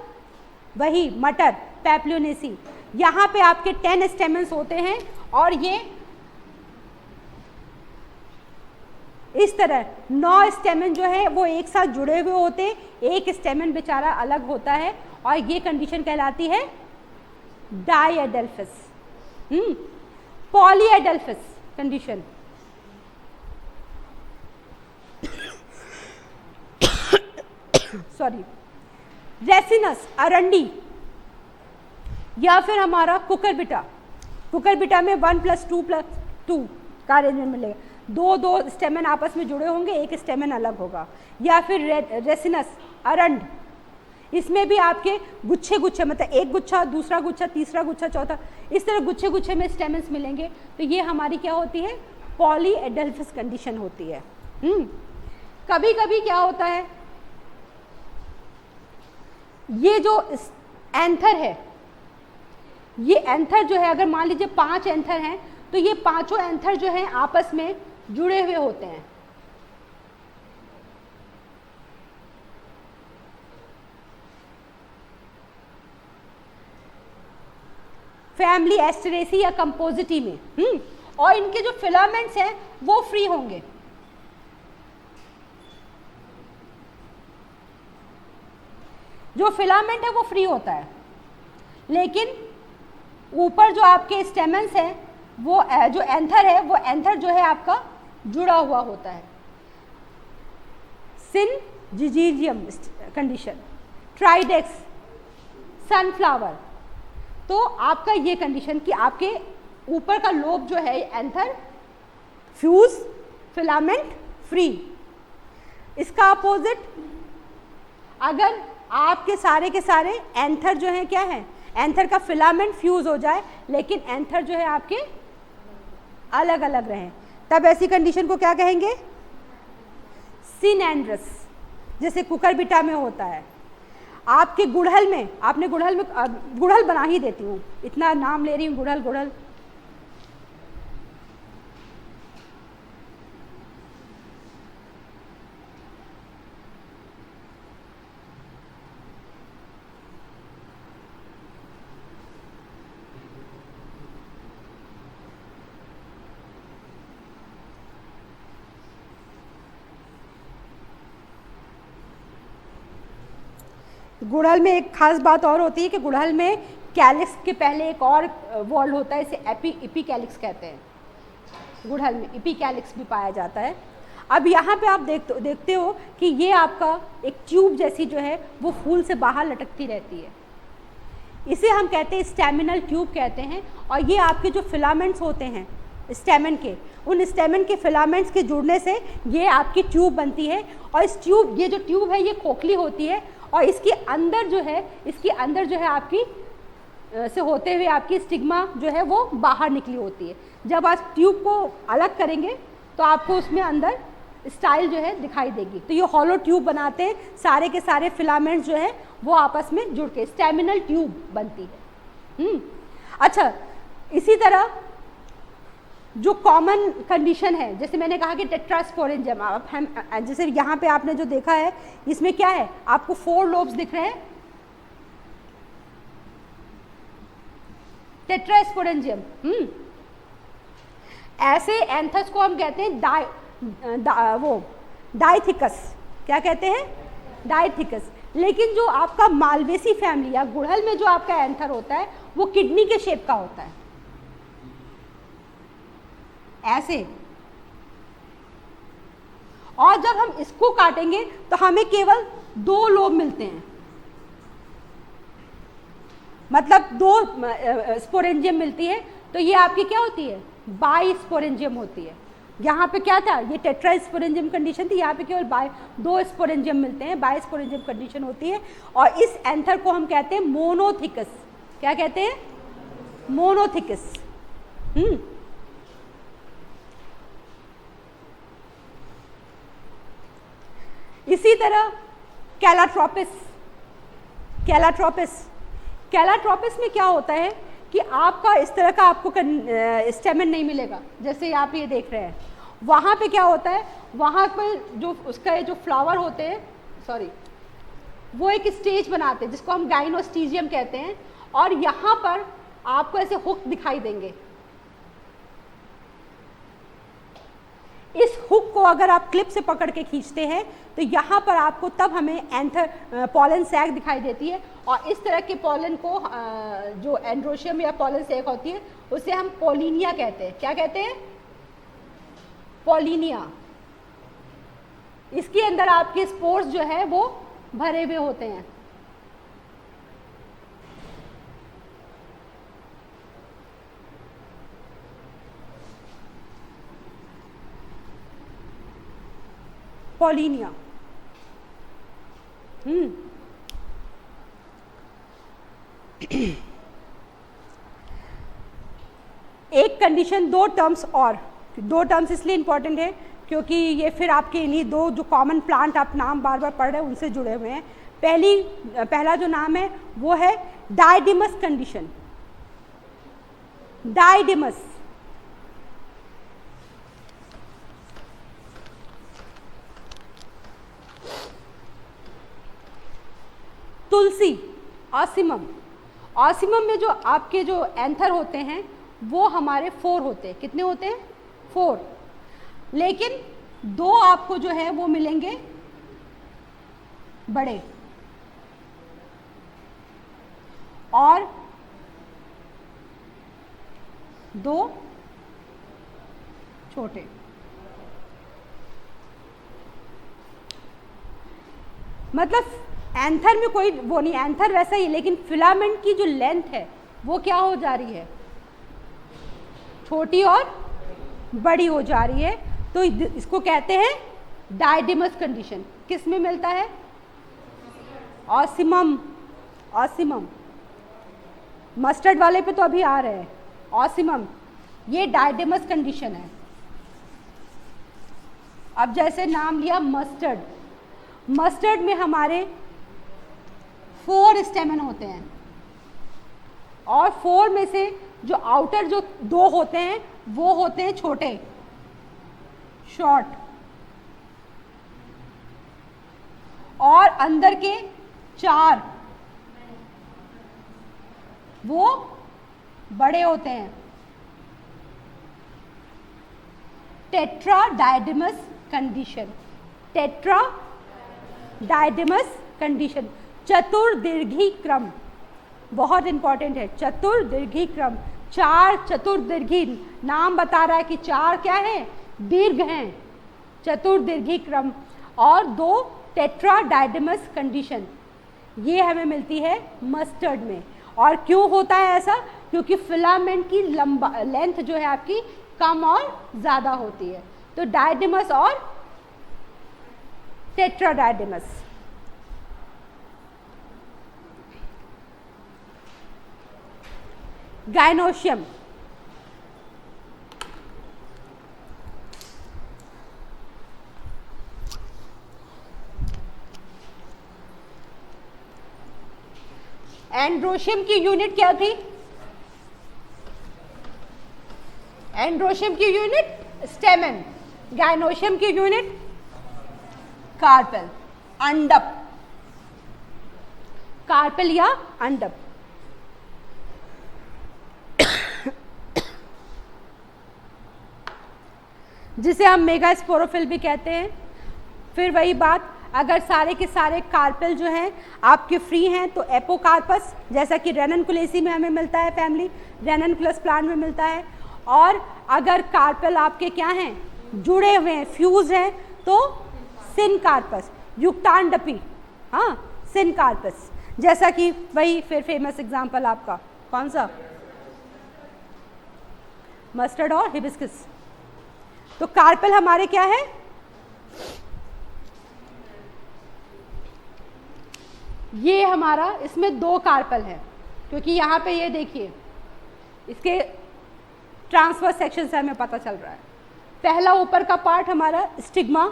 वही मटर, पेप्लोनेसी, यहाँ पे आपके 10 स्टेमेंस होते हैं और ये इस तरह 9 स्टेमेन जो है वो एक साथ जुड़े हुए होते हैं, एक स्टेमेन बेचारा अलग होता है और ये कंडीशन कहलाती है डाईएडेल्फस। पॉलीएडेल्फस कंडीशन, सॉरी, रेसिनस, अरंडी, या फिर हमारा कुकरबिटा। कुकरबिटा में 1 + 2 + 2 का अरेंजमेंट मिलेगा, 2 स्टेमेन आपस में जुड़े होंगे, एक स्टेमेन अलग होगा। या फिर रेसिनस, अरंड, इसमें भी आपके गुच्छे गुच्छे, मतलब एक गुच्छा, दूसरा गुच्छा, तीसरा गुच्छा, चौथा, इस तरह गुच्छे गुच्छे में स्टेमेंस मिलेंगे। तो ये हमारी क्या होती है? पॉलीएडेल्फस कंडीशन होती है। कभी कभी क्या होता है, ये जो एंथर है, ये एंथर जो है, अगर मान लीजिए 5 एंथर हैं तो ये 5 एंथर जो हैं आपस में जुड़े हुए होते हैं। फैमिली एस्टेरेसी या कंपोजिटी में, और इनके जो फिलामेंट्स हैं वो फ्री होंगे। जो फिलामेंट है वो फ्री होता है, लेकिन ऊपर जो आपके स्टेमेंस हैं वो जो एंथर है वो एंथर जो है आपका जुड़ा हुआ होता है। सिनजिजीरियम कंडीशन, ट्राइडेक्स, सनफ्लावर। तो आपका ये कंडीशन कि आपके ऊपर का लोब जो है एंथर फ्यूज, फिलामेंट फ्री। इसका अपोजिट, अगर आपके सारे के सारे एंथर जो है क्या है, एंथर का फिलामेंट फ्यूज हो जाए लेकिन एंथर जो है आपके अलग अलग रहें, तब ऐसी कंडीशन को क्या कहेंगे? सिनैंड्रस, जैसे कुकरबिटा में होता है। आपके गुड़हल में, आपने गुड़हल बना ही देती हूँ, इतना नाम ले रही हूँ, गुड़हल। गुड़हल में एक खास बात और होती है कि गुड़हल में कैलिक्स के पहले एक और वॉल होता है, इसे एपीकैलिक्स कहते हैं। गुड़हल में एपीकैलिक्स भी पाया जाता है। अब यहाँ पे आप देखते हो कि ये आपका एक ट्यूब जैसी जो है वो फूल से बाहर लटकती रहती है, इसे हम कहते हैं स्टेमिनल ट्यूब कहते हैं। और ये आपके जो फिलामेंट्स होते हैं स्टेमन के, उन स्टेमन के फिलामेंट्स के जुड़ने से ये आपकी ट्यूब बनती है। और इस ट्यूब, ये जो ट्यूब है ये खोखली होती है और इसके अंदर जो है आपकी से होते हुए आपकी स्टिग्मा जो है वो बाहर निकली होती है। जब आप ट्यूब को अलग करेंगे तो आपको उसमें अंदर स्टाइल जो है दिखाई देगी। तो ये हॉलो ट्यूब बनाते हैं, सारे के सारे फिलामेंट्स जो है वो आपस में जुड़ के स्टेमिनल ट्यूब बनती है। अच्छा, इसी तरह जो कॉमन कंडीशन है, जैसे मैंने कहा कि टेट्रास्पोरेंजियम, आप हम जैसे यहाँ पे आपने जो देखा है इसमें क्या है, आपको 4 लोब्स दिख रहे हैं, टेट्रास्पोरेंजियम। ऐसे एंथस को हम कहते हैं डाइथिकस। क्या कहते हैं? डाइथिकस। लेकिन जो आपका मालवेसी फैमिली या गुड़हल में जो आपका एंथर होता है वो किडनी के शेप का होता है, ऐसे। और जब हम इसको काटेंगे तो हमें केवल 2 लोब मिलते हैं, मतलब 2 स्पोरेंजियम मिलती है। तो ये आपकी क्या होती है? बाई स्पोरेंजियम होती है। यहाँ पे क्या था? ये टेट्रा स्पोरेंजियम कंडीशन थी, यहाँ पे केवल 2 स्पोरेंजियम मिलते हैं, बाई स्पोरेंजियम कंडीशन होती है। और इस एंथर को हम कहते हैं मोनोथिकस। क्या कहते हैं? मोनोथिकस। इसी तरह कैलाट्रोपिस। कैलाट्रोपिस में क्या होता है कि आपका इस तरह का आपको स्टेमन नहीं मिलेगा, जैसे आप ये देख रहे हैं। वहाँ पे क्या होता है, वहाँ पर जो उसका जो फ्लावर होते हैं, वो एक स्टेज बनाते हैं जिसको हम गाइनोस्टीजियम कहते हैं। और यहाँ पर आपको ऐसे हुक दिखाई देंगे। इस हुक को अगर आप क्लिप से पकड़ के खींचते हैं तो यहाँ पर आपको तब हमें पॉलन सैक दिखाई देती है। और इस तरह के पॉलन को जो एंड्रोशियम या पॉलन सैक होती है उसे हम पॉलिनिया कहते हैं। क्या कहते हैं? पॉलिनिया। इसके अंदर आपके स्पोर्स जो है वो भरे हुए होते हैं। पॉलिनिया। एक कंडीशन, 2 टर्म्स, और 2 टर्म्स इसलिए इंपॉर्टेंट है क्योंकि ये फिर आपके इन्हीं 2 जो कॉमन प्लांट आप नाम बार बार पढ़ रहे हैं उनसे जुड़े हुए हैं। पहला जो नाम है वो है डायडिमस कंडीशन। डायडिमस। तुलसी, ऑसिमम। ऑसिमम में जो आपके जो एंथर होते हैं वो हमारे 4 होते हैं। कितने होते हैं? 4। लेकिन 2 आपको जो है वो मिलेंगे बड़े और 2 छोटे। मतलब एंथर में कोई वो नहीं, एंथर वैसा ही, लेकिन फिलामेंट की जो लेंथ है वो क्या हो जा रही है? छोटी और बड़ी हो जा रही है। तो इसको कहते हैं डायडिमस कंडीशन। किस में मिलता है? ऑसिमम। ऑसिमम। मस्टर्ड वाले पे तो अभी आ रहे हैं। ऑसिमम ये डायडिमस कंडीशन है। अब जैसे नाम लिया मस्टर्ड, मस्टर्ड में हमारे 4 स्टेमन होते हैं और 4 में से जो आउटर जो 2 होते हैं वो होते हैं छोटे, शॉर्ट, और अंदर के 4 वो बड़े होते हैं। Tetra didymus condition. Tetra didymus condition. चतुर्दीर्घी क्रम बहुत इंपॉर्टेंट है। चतुर्दीर्घी क्रम, 4 चतुर्दीर्घी, नाम बता रहा है कि 4 क्या है? दीर्घ हैं। चतुर्दीर्घी क्रम और 2 टेट्रा डायडिमस कंडीशन ये हमें मिलती है मस्टर्ड में। और क्यों होता है ऐसा? क्योंकि फिलामेंट की लेंथ जो है आपकी कम और ज़्यादा होती है। तो डायडिमस और टेट्रा डायडिमस। गायनोशियम। एंड्रोशियम की यूनिट क्या थी? एंड्रोशियम की यूनिट स्टेमन, गायनोशियम की यूनिट कार्पेल, अंडप, कार्पेल या अंडप। जिसे हम मेगास्पोरोफिल भी कहते हैं। फिर वही बात, अगर सारे के सारे कार्पेल जो हैं आपके फ्री हैं तो एपोकार्पस, जैसा कि रेननकुलेसी में हमें मिलता है, फैमिली रेननकुलस प्लांट में मिलता है। और अगर कार्पेल आपके क्या हैं, जुड़े हुए हैं, फ्यूज हैं, तो सिनकार्पस, युक्तांडपी, हाँ सिनकार्पस। जैसा कि वही फिर फेमस एग्जांपल आपका कौन सा, मस्टर्ड और हिबिस्कस। तो कार्पेल हमारे क्या है, ये हमारा, इसमें 2 कार्पेल है, क्योंकि यहाँ पे ये देखिए इसके ट्रांसफर सेक्शन से हमें पता चल रहा है। पहला ऊपर का पार्ट हमारा स्टिग्मा,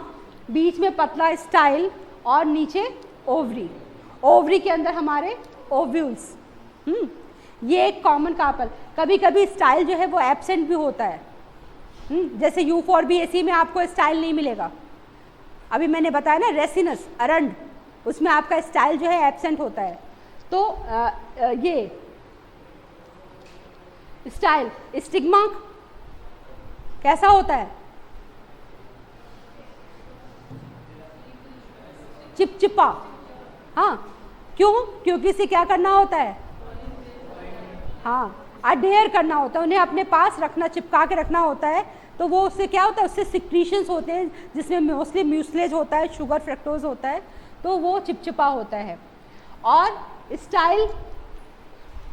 बीच में पतला स्टाइल और नीचे ओवरी, ओवरी के अंदर हमारे ओव्यूल्स। ये एक कॉमन कार्पेल। कभी कभी स्टाइल जो है वो एब्सेंट भी होता है, जैसे U4BAC में आपको स्टाइल नहीं मिलेगा। अभी मैंने बताया ना रेसिनस, अरंड, उसमें आपका स्टाइल जो है एब्सेंट होता है। तो ये स्टाइल, स्टिग्मा कैसा होता है, चिपचिपा। हाँ, क्यों? क्योंकि इसे क्या करना होता है, हाँ अडेयर करना होता है, उन्हें अपने पास रखना, चिपका के रखना होता है। तो वो उससे क्या होता है, उससे सिक्रीशंस होते हैं, जिसमें मोस्टली म्यूसलेज होता है, शुगर फ्रक्टोज होता है, तो वो चिपचिपा होता है। और स्टाइल,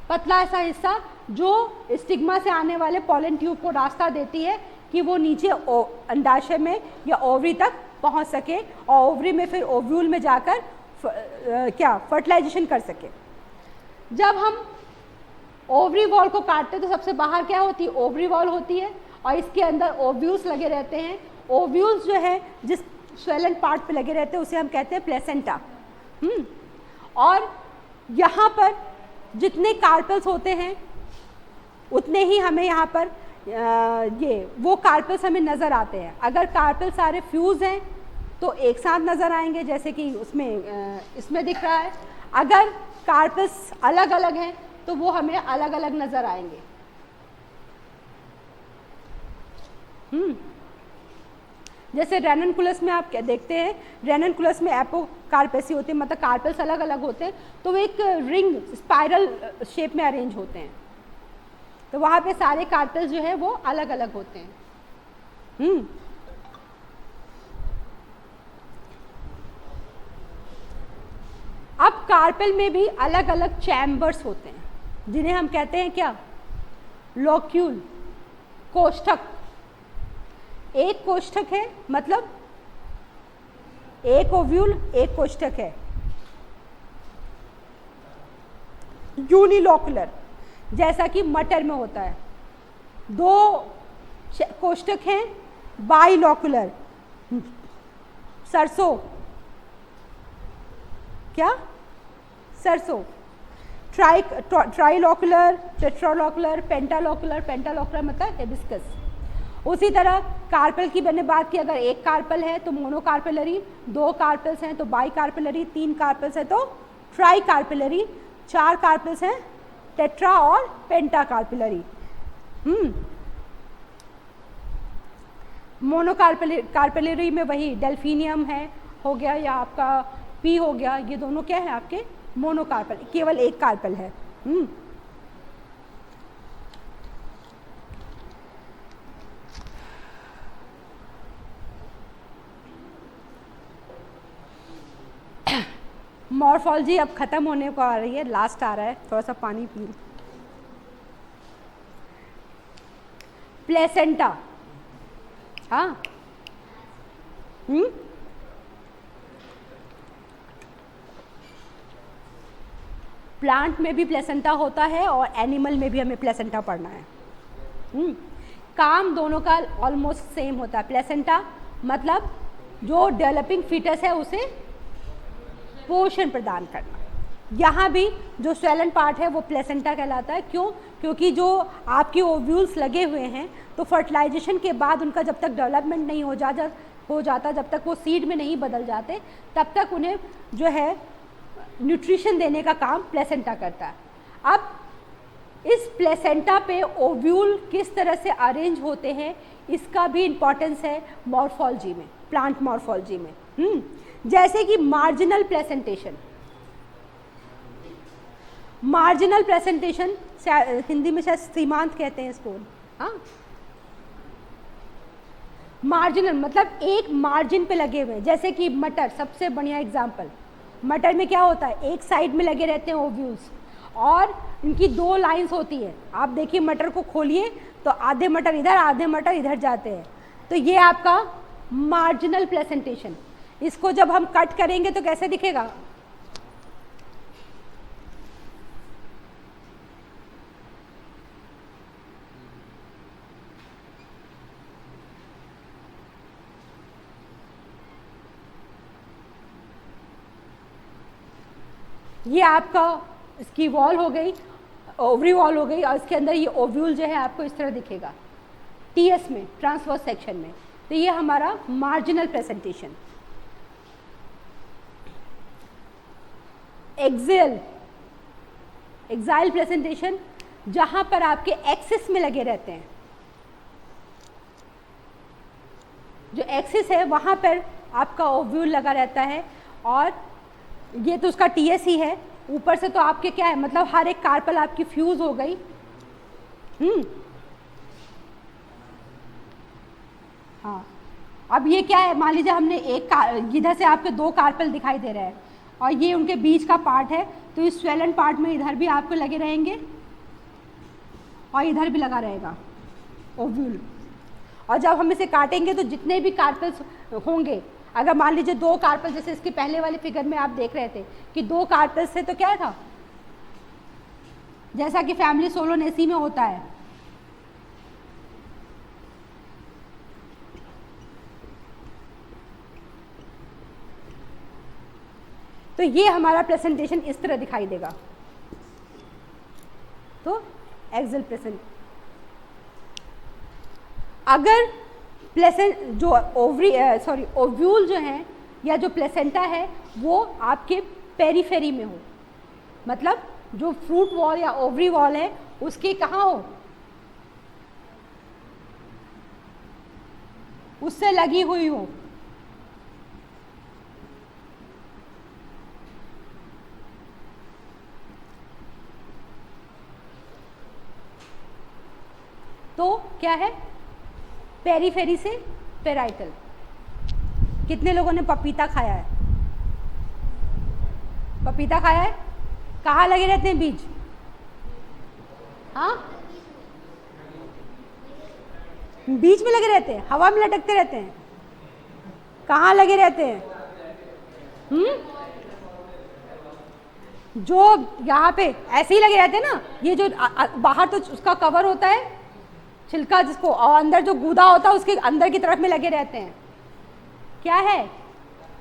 पतला ऐसा हिस्सा जो स्टिग्मा से आने वाले पॉलन ट्यूब को रास्ता देती है कि वो नीचे अंडाशय में या ओवरी तक पहुंच सके, और ओवरी में फिर ओव्यूल में जाकर क्या फर्टिलाइजेशन कर सके। जब हम ओवरी वॉल को काटते हैं तो सबसे बाहर क्या होती है, ओवरी वॉल होती है, और इसके अंदर ओव्यूल्स लगे रहते हैं। ओव्यूल्स जो है जिस स्वेलन पार्ट पे लगे रहते हैं उसे हम कहते हैं प्लेसेंटा। और यहाँ पर जितने कार्पेल्स होते हैं उतने ही हमें यहाँ पर ये वो कार्पेल्स हमें नज़र आते हैं। अगर कार्पेल सारे फ्यूज हैं तो एक साथ नज़र आएंगे, जैसे कि उसमें इसमें दिख रहा है। अगर कार्पेल्स अलग अलग हैं तो वो हमें अलग अलग नज़र आएंगे। जैसे रेननकुलस में आप क्या देखते हैं, रेननकुलस में एपोकार्पेसी होती है, मतलब कार्पेल्स अलग अलग होते हैं, तो वो एक रिंग स्पाइरल शेप में अरेंज होते हैं। तो वहाँ पे सारे कार्पेल्स जो है वो अलग अलग होते हैं। अब कार्पेल में भी अलग अलग चैम्बर्स होते हैं, जिन्हें हम कहते हैं क्या, लोक्यूल, कोष्ठक। एक कोष्ठक है, मतलब एक ओव्यूल एक कोष्ठक है। यूनिलोकुलर, जैसा कि मटर में होता है। 2 कोष्ठक हैं। बाइलोकुलर, सरसों, क्या, सरसों। ट्राइलोकुलर, टेट्रालोकुलर, पेंटालोकुलर, पेंटालोकुलर मतलब हिबिस्कस। उसी तरह कार्पेल की मैंने बात की, अगर एक कार्पेल है तो मोनोकार्पेलरी, 2 कार्पेल्स हैं तो बाई कार्पेलरी, 3 कार्पेल्स हैं तो ट्राई कार्पेलरी, 4 कार्पेल्स हैं टेट्रा और पेंटा कार्पेलरी। मोनोकार्पेलरी में वही डेल्फिनियम है हो गया, या आपका पी हो गया, ये दोनों क्या है आपके मोनोकार्पेल, केवल एक कार्पेल है। मॉर्फोलॉजी अब खत्म होने को आ रही है, लास्ट आ रहा है, थोड़ा सा पानी पी। प्लेसेंटा, हाँ, प्लांट में भी प्लेसेंटा होता है और एनिमल में भी हमें प्लेसेंटा पढ़ना है। काम दोनों का ऑलमोस्ट सेम होता है। प्लेसेंटा मतलब जो डेवलपिंग फीटस है उसे पोषण प्रदान करना, यहाँ भी जो स्वेलन पार्ट है वो प्लेसेंटा कहलाता है। क्यों? क्योंकि जो आपके ओव्यूल्स लगे हुए हैं तो फर्टिलाइजेशन के बाद उनका जब तक डेवलपमेंट नहीं हो जाता, जब तक वो सीड में नहीं बदल जाते, तब तक उन्हें जो है न्यूट्रिशन देने का काम प्लेसेंटा करता है। अब इस प्लेसेंटा पे ओव्यूल किस तरह से अरेंज होते हैं इसका भी इम्पोर्टेंस है मॉर्फोलॉजी में, प्लांट मॉर्फोलॉजी में। जैसे कि marginal placentation, marginal presentation Hindi में शायद सीमांत कहते हैं इसको। हाँ, मार्जिनल मतलब एक मार्जिन पे लगे हुए, जैसे कि मटर सबसे बढ़िया एग्जांपल। मटर में क्या होता है, एक साइड में लगे रहते हैं ओव्यूल्स और इनकी दो लाइंस होती है। आप देखिए मटर को खोलिए तो आधे मटर इधर आधे मटर इधर जाते हैं, तो ये आपका मार्जिनल प्रेजेंटेशन। इसको जब हम कट करेंगे तो कैसे दिखेगा, ये आपका इसकी वॉल हो गई, ओवरी वॉल हो गई और इसके अंदर ये ओव्यूल जो है आपको इस तरह दिखेगा टीएस में, ट्रांसवर्स सेक्शन में। तो ये हमारा मार्जिनल प्रेजेंटेशन। एक्साइल प्रेजेंटेशन जहां पर आपके एक्सिस में लगे रहते हैं, जो एक्सिस है वहां पर आपका ओव्यूल लगा रहता है और ये तो उसका टीएस ही है। ऊपर से तो आपके क्या है, मतलब हर एक कार्पल आपकी फ्यूज हो गई। हाँ, अब ये क्या है, मान लीजिए हमने इधर से आपके दो कार्पल दिखाई दे रहे हैं और ये उनके बीच का पार्ट है, तो इस स्वेलन पार्ट में इधर भी आपको लगे रहेंगे और इधर भी लगा रहेगा ओव्यूल। और जब हम इसे काटेंगे तो जितने भी कार्पल्स होंगे, अगर मान लीजिए दो कार्पल, जैसे इसके पहले वाले फिगर में आप देख रहे थे कि दो कार्पल्स थे, तो क्या था, जैसा कि फैमिली सोलोनेसी में होता है, तो ये हमारा प्रेजेंटेशन इस तरह दिखाई देगा। तो एक्सल प्रेजेंट, अगर जो ओव्यूल जो है या जो प्लेसेंटा है वो आपके पेरीफेरी में हो, मतलब जो फ्रूट वॉल या ओवरी वॉल है उसके कहाँ हो, उससे लगी हुई हो, तो क्या है, पेरीफेरी से पेराइटल। कितने लोगों ने पपीता खाया है, पपीता खाया है, कहाँ लगे रहते हैं बीज, हाँ बीच में लगे रहते हैं, हवा में लटकते रहते हैं, कहाँ लगे रहते हैं, जो यहाँ पे ऐसे ही लगे रहते हैं ना, ये जो बाहर तो उसका कवर होता है छिलका जिसको, और अंदर जो गूदा होता है उसके अंदर की तरफ में लगे रहते हैं, क्या है,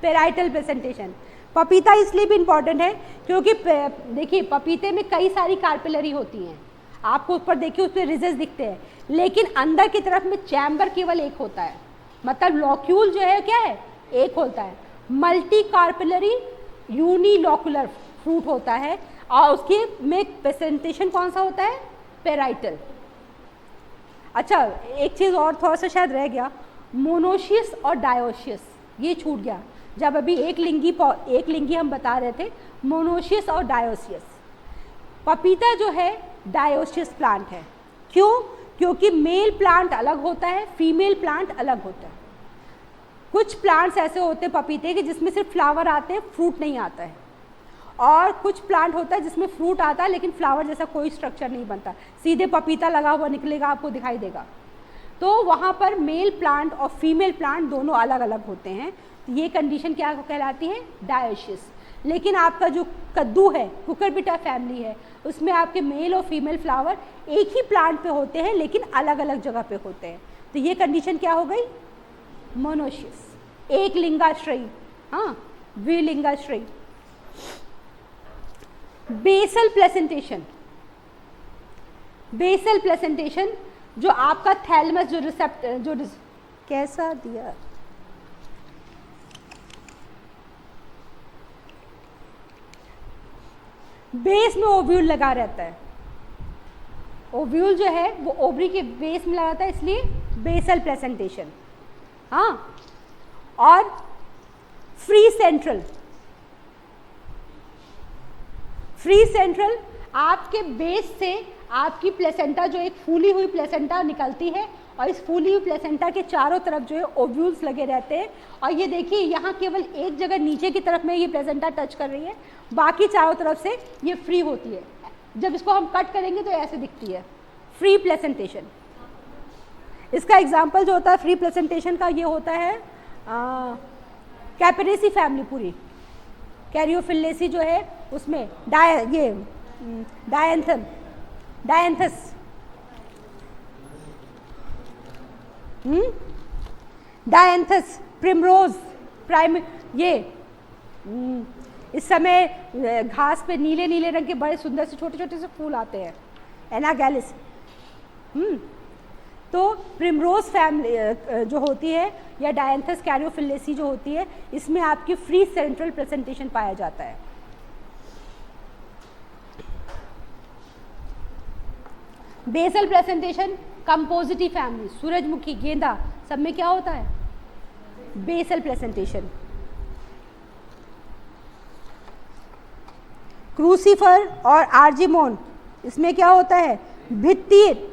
पेराइटल प्रेजेंटेशन। पपीता इसलिए भी इम्पॉर्टेंट है क्योंकि देखिए पपीते में कई सारी कार्पिलरी होती हैं, आपको ऊपर देखिए उसमें रिजेस दिखते हैं, लेकिन अंदर की तरफ में चैम्बर केवल एक होता है, मतलब लॉक्यूल जो है क्या है, एक होता है। मल्टी कार्पिलरी यूनिलॉकुलर फ्रूट होता है और उसके में प्रेजेंटेशन कौन सा होता है, पेराइटल। अच्छा, एक चीज़ और थोड़ा सा शायद रह गया, मोनोशियस और डायोशियस, ये छूट गया जब अभी एक लिंगी हम बता रहे थे, मोनोशियस और डायोशियस। पपीता जो है डायोशियस प्लांट है, क्यों, क्योंकि मेल प्लांट अलग होता है, फीमेल प्लांट अलग होता है। कुछ प्लांट्स ऐसे होते हैं पपीते के जिसमें सिर्फ फ्लावर आते हैं, फ्रूट नहीं आता है, और कुछ प्लांट होता है जिसमें फ्रूट आता है लेकिन फ्लावर जैसा कोई स्ट्रक्चर नहीं बनता, सीधे पपीता लगा हुआ निकलेगा, आपको दिखाई देगा। तो वहाँ पर मेल प्लांट और फीमेल प्लांट दोनों अलग अलग होते हैं, तो ये कंडीशन क्या कहलाती है, डायोशियस। लेकिन आपका जो कद्दू है, कुकुरबिटा फैमिली है, उसमें आपके मेल और फीमेल फ्लावर एक ही प्लांट पे होते हैं लेकिन अलग अलग जगह पे होते हैं, तो ये कंडीशन क्या हो गई, मोनोशियस। एक लिंगाश्रयी, हाँ द्विलिंगाश्रयी। बेसल प्लेसेंटेशन, बेसल प्लेसेंटेशन जो आपका थैलमस जो कैसा दिया, बेस में ओव्यूल लगा रहता है, ओव्यूल जो है वो ओवरी के बेस में लगाता है, इसलिए बेसल प्लेसेंटेशन। हाँ, और फ्री सेंट्रल, फ्री सेंट्रल आपके बेस से आपकी प्लेसेंटा जो एक फूली हुई प्लेसेंटा निकलती है और इस फूली हुई प्लेसेंटा के चारों तरफ जो है ओव्यूल्स लगे रहते हैं। और ये देखिए यहाँ केवल एक जगह नीचे की तरफ में ये प्लेसेंटा टच कर रही है, बाकी चारों तरफ से ये फ्री होती है। जब इसको हम कट करेंगे तो ऐसे दिखती है, फ्री प्लेसेंटेशन। इसका एग्जाम्पल जो होता है फ्री प्लेसेंटेशन का ये होता है कैपेरेसी फैमिली पूरी, कैरियोफिलेसी जो है उसमें डायंथस, डायंथस, प्रिमरोज, ये इस समय घास पे नीले नीले रंग के बड़े सुंदर से छोटे छोटे से फूल आते हैं, एनागैलिस। तो प्रिमरोज फैमिली जो होती है या डायंथस कैरियोफिलेसी जो होती है, इसमें आपकी फ्री सेंट्रल प्रेजेंटेशन पाया जाता है। बेसल प्रेजेंटेशन कंपोजिटी फैमिली, सूरजमुखी, गेंदा, सब में क्या होता है? Basal presentation. क्रूसीफर और आर्जिमोन, इसमें क्या होता है? भित्ति,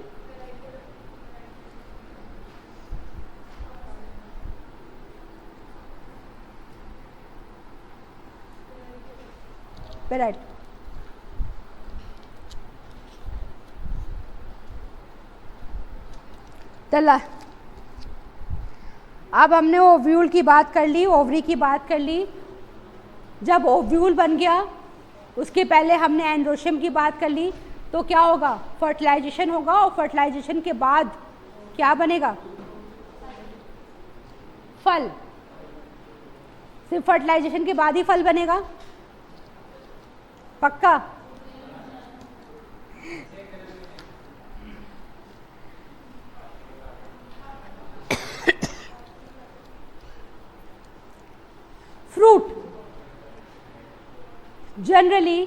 राइट। चला, अब हमने ओव्यूल की बात कर ली, ओवरी की बात कर ली। जब ओव्यूल बन गया उसके पहले हमने एंड्रोशियम की बात कर ली, तो क्या होगा? फर्टिलाइजेशन होगा, और फर्टिलाइजेशन के बाद क्या बनेगा? फल। सिर्फ फर्टिलाइजेशन के बाद ही फल बनेगा? पक्का? फ्रूट जनरली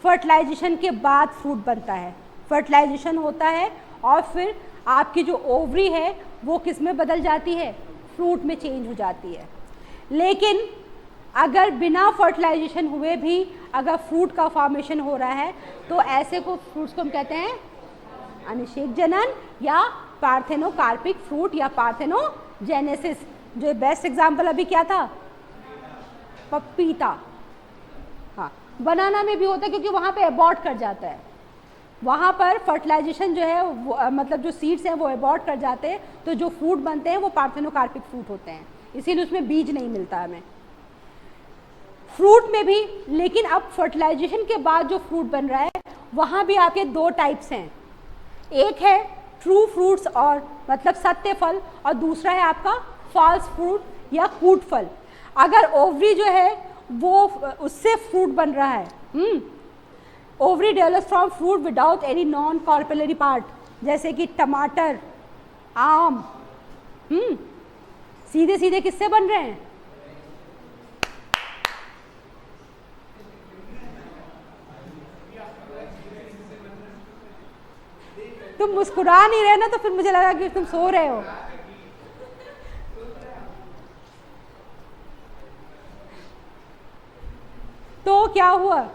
फर्टिलाइजेशन के बाद फ्रूट बनता है। फर्टिलाइजेशन होता है और फिर आपकी जो ओवरी है वो किस में बदल जाती है? फ्रूट में चेंज हो जाती है। लेकिन अगर बिना फर्टिलाइजेशन हुए भी अगर फ्रूट का फॉर्मेशन हो रहा है तो ऐसे को फ्रूट्स को हम कहते हैं अनिषेक जनन या पार्थेनोकार्पिक फ्रूट या पार्थेनोजेनेसिस। जो बेस्ट एग्जांपल अभी क्या था? पपीता। हाँ, बनाना में भी होता है क्योंकि वहाँ पे एबॉर्ट कर जाता है, वहाँ पर फर्टिलाइजेशन जो है वो, मतलब जो सीड्स हैं वो एबॉर्ट कर जाते हैं, तो जो फ्रूट बनते हैं वो पार्थेनोकार्पिक फ्रूट होते हैं, इसीलिए उसमें बीज नहीं मिलता हमें फ्रूट में भी। लेकिन अब फर्टिलाइजेशन के बाद जो फ्रूट बन रहा है वहाँ भी आपके दो टाइप्स हैं, एक है ट्रू फ्रूट्स और मतलब सत्य फल, और दूसरा है आपका फॉल्स फ्रूट या कूट फल। अगर ओवरी जो है वो उससे फ्रूट बन रहा है, ovary develops from fruit without any non carpellary part, जैसे कि टमाटर, आम, सीधे सीधे किससे बन रहे हैं? तुम मुस्कुरा नहीं रहे ना, तो फिर मुझे लगा कि तुम सो रहे हो। तो क्या हुआ?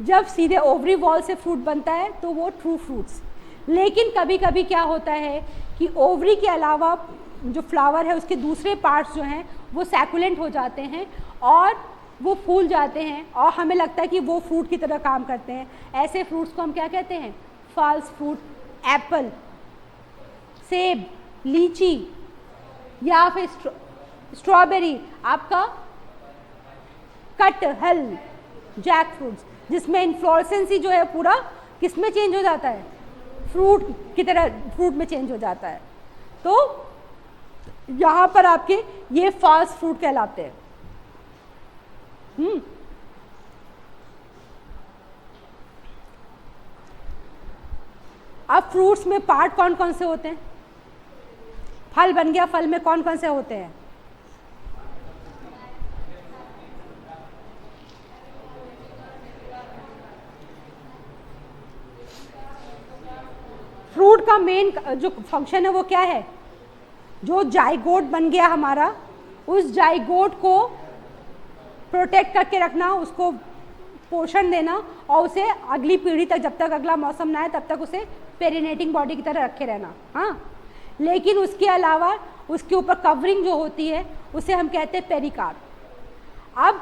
जब सीधे ओवरी वॉल से फ्रूट बनता है तो वो ट्रू फ्रूट्स। लेकिन कभी कभी क्या होता है कि ओवरी के अलावा जो फ्लावर है उसके दूसरे पार्ट्स जो हैं वो सैकुलेंट हो जाते हैं और वो फूल जाते हैं और हमें लगता है कि वो फ्रूट की तरह काम करते हैं। ऐसे फ्रूट्स को हम क्या कहते हैं? False fruit. एप्पल, सेब, लीची या फिर स्ट्रॉबेरी, आपका कटहल, जैक फ्रूट्स, जिसमें इन्फ्लोरेसेंसी जो है पूरा किस में चेंज हो जाता है? फ्रूट की तरह फ्रूट में चेंज हो जाता है। तो यहाँ पर आपके ये फॉल्स फ्रूट कहलाते हैं। अब फ्रूट्स में पार्ट कौन कौन से होते हैं? फल बन गया, फल में कौन कौन से होते हैं? फ्रूट का मेन जो फंक्शन है वो क्या है? जो जाइगोट बन गया हमारा, उस जाइगोट को प्रोटेक्ट करके रखना, उसको पोषण देना और उसे अगली पीढ़ी तक, जब तक अगला मौसम ना आए तब तक उसे पेरिनेटिंग बॉडी की तरह रखे रहना। हाँ, लेकिन उसके अलावा उसके ऊपर कवरिंग जो होती है उसे हम कहते हैं पेरिकार्प। अब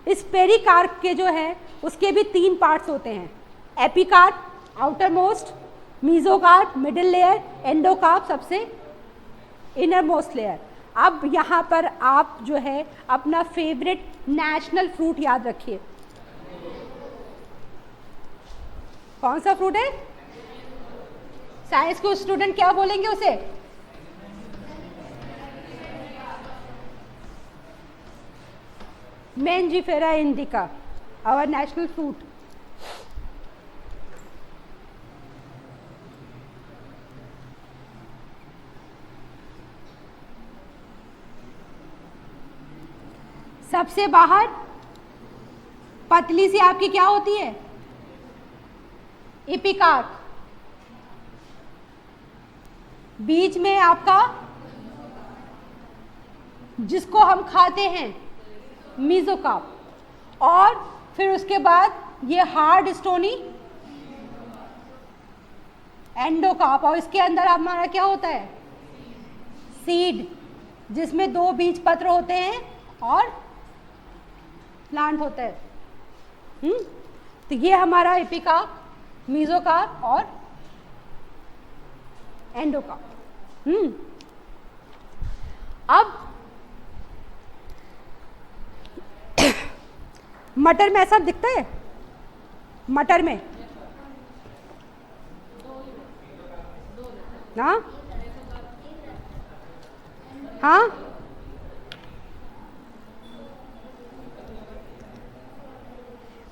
इस पेरिकार्प के जो है उसके भी 3 पार्ट्स होते हैं, epicarp outer most, mesocarp middle layer, endocarp सबसे इनर मोस्ट लेयर। अब यहाँ पर आप जो है अपना फेवरेट नेशनल फ्रूट याद रखिए। कौन सा फ्रूट है? साइंस के स्टूडेंट क्या बोलेंगे उसे? मैंजिफेरा इंडिका, आवर नेशनल फ्रूट। सबसे बाहर पतली सी आपकी क्या होती है? एपिकार्प। बीच में आपका जिसको हम खाते हैं मीजोकार्प, और फिर उसके बाद ये हार्ड स्टोनी एंडोकार्प, और इसके अंदर हमारा क्या होता है? सीड, जिसमें 2 बीज पत्र होते हैं और प्लांट होता है। तो ये हमारा एपिकार्प, मीजोकार्प और एंडोकार्प। अब मटर में ऐसा दिखता है? मटर में हाँ हाँ,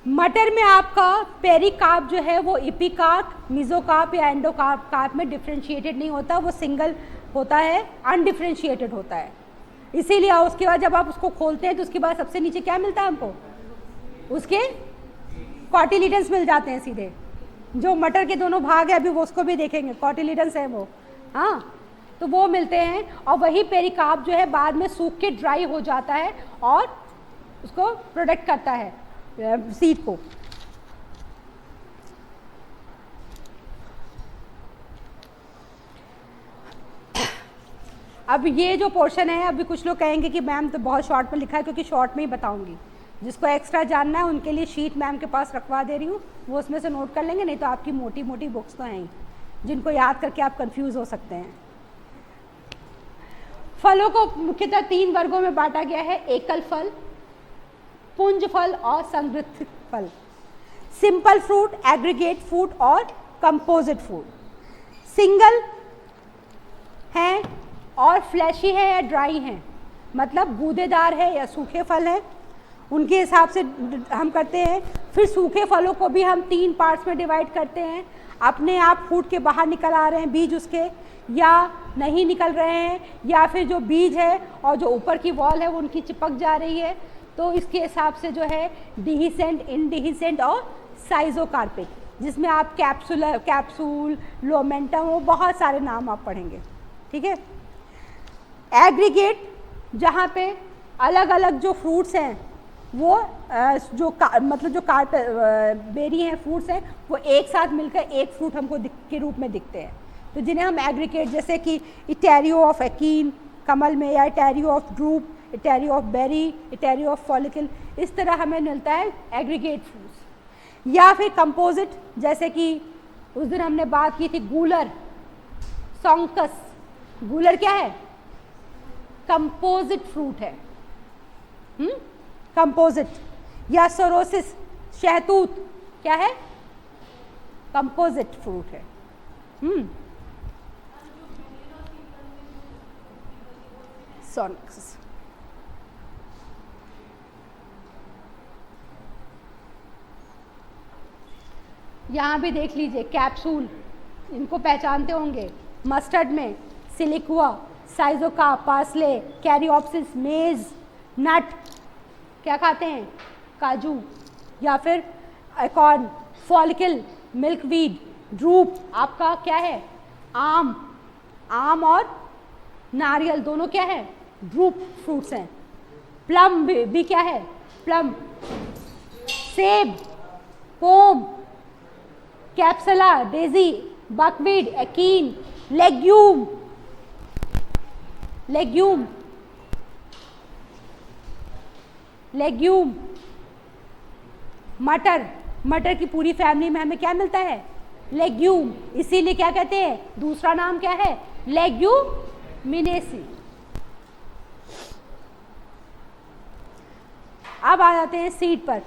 मटर में आपका पेरिकार्प जो है वो एपिकार्प, मीजोकार्प या एंडोकार्प में डिफरेंशिएटेड नहीं होता, वो सिंगल होता है, अनडिफरेंशिएटेड होता है। इसीलिए उसके बाद जब आप उसको खोलते हैं तो उसके बाद सबसे नीचे क्या मिलता है हमको? उसके कॉटिलिडन्स मिल जाते हैं सीधे। जो मटर के दोनों भाग है अभी वो उसको भी देखेंगे, कॉटिलिडन्स है वो। हाँ, तो वो मिलते हैं, और वही पेरिकार्प जो है बाद में सूख के ड्राई हो जाता है और उसको प्रोटेक्ट करता है सीड को। अब ये जो पोर्शन है, अभी कुछ लोग कहेंगे कि मैम तो बहुत शॉर्ट में लिखा है, क्योंकि शॉर्ट में ही बताऊंगी। जिसको एक्स्ट्रा जानना है उनके लिए शीट मैम के पास रखवा दे रही हूँ, वो उसमें से नोट कर लेंगे, नहीं तो आपकी मोटी मोटी बुक्स तो हैं जिनको याद करके आप कंफ्यूज हो सकते हैं। फलों को मुख्यतः 3 वर्गों में बांटा गया है, एकल फल, पुंज फल और संगृहित फल। सिंपल फ्रूट, एग्रीगेट फ्रूट और कंपोजिट फ्रूट। सिंगल हैं और फ्लैशी है या ड्राई हैं, मतलब गूदेदार है या सूखे फल हैं, उनके हिसाब से हम करते हैं। फिर सूखे फलों को भी हम 3 पार्ट्स में डिवाइड करते हैं, अपने आप फूट के बाहर निकल आ रहे हैं बीज उसके, या नहीं निकल रहे हैं, या फिर जो बीज है और जो ऊपर की वॉल है वो उनकी चिपक जा रही है। तो इसके हिसाब से जो है डिहिसेंट, इनडिहिसेंट और साइजोकार्पिक, जिसमें आप कैप्सूल, लोमेंटम, वो बहुत सारे नाम आप पढ़ेंगे। ठीक है। एग्रीगेट, जहाँ पे अलग अलग जो फ्रूट्स हैं वो मतलब जो बेरी हैं, फ्रूट्स हैं, वो एक साथ मिलकर एक फ्रूट हमको के रूप में दिखते हैं, तो जिन्हें हम एग्रीगेट, जैसे कि इटेरियो ऑफ एकीन कमल में, या etaerio of drupe, etaerio of berry, etaerio of follicle, इस तरह हमें मिलता है एग्रीगेट फ्रूट्स। या फिर कंपोजिट, जैसे कि उस दिन हमने बात की थी गूलर, सॉन्कस, गूलर क्या है? कंपोजिट फ्रूट है। कंपोजिट। या सोरोसिस, शहतूत, क्या है? कंपोजिट फ्रूट है। सॉन्कस। यहाँ भी देख लीजिए, कैप्सूल, इनको पहचानते होंगे, मस्टर्ड में सिलिकुआ, साइजोका, पार्सले, कैरियोप्सिस, मेज, नट, क्या खाते हैं, काजू, या फिर एकॉर्न, फॉलिकल, मिल्कवीड, ड्रूप आपका क्या है, आम, आम और नारियल दोनों क्या है, ड्रूप फ्रूट्स हैं। प्लम भी क्या है, प्लम, सेब, pome, capsule, daisy, buckwheat, achene, legume, legume, legume, मटर, मटर की पूरी फैमिली में हमें क्या मिलता है, लेग्यूम, इसीलिए क्या कहते हैं, दूसरा नाम क्या है, लेग्यूमिनेसी। अब आ जाते हैं सीड पर।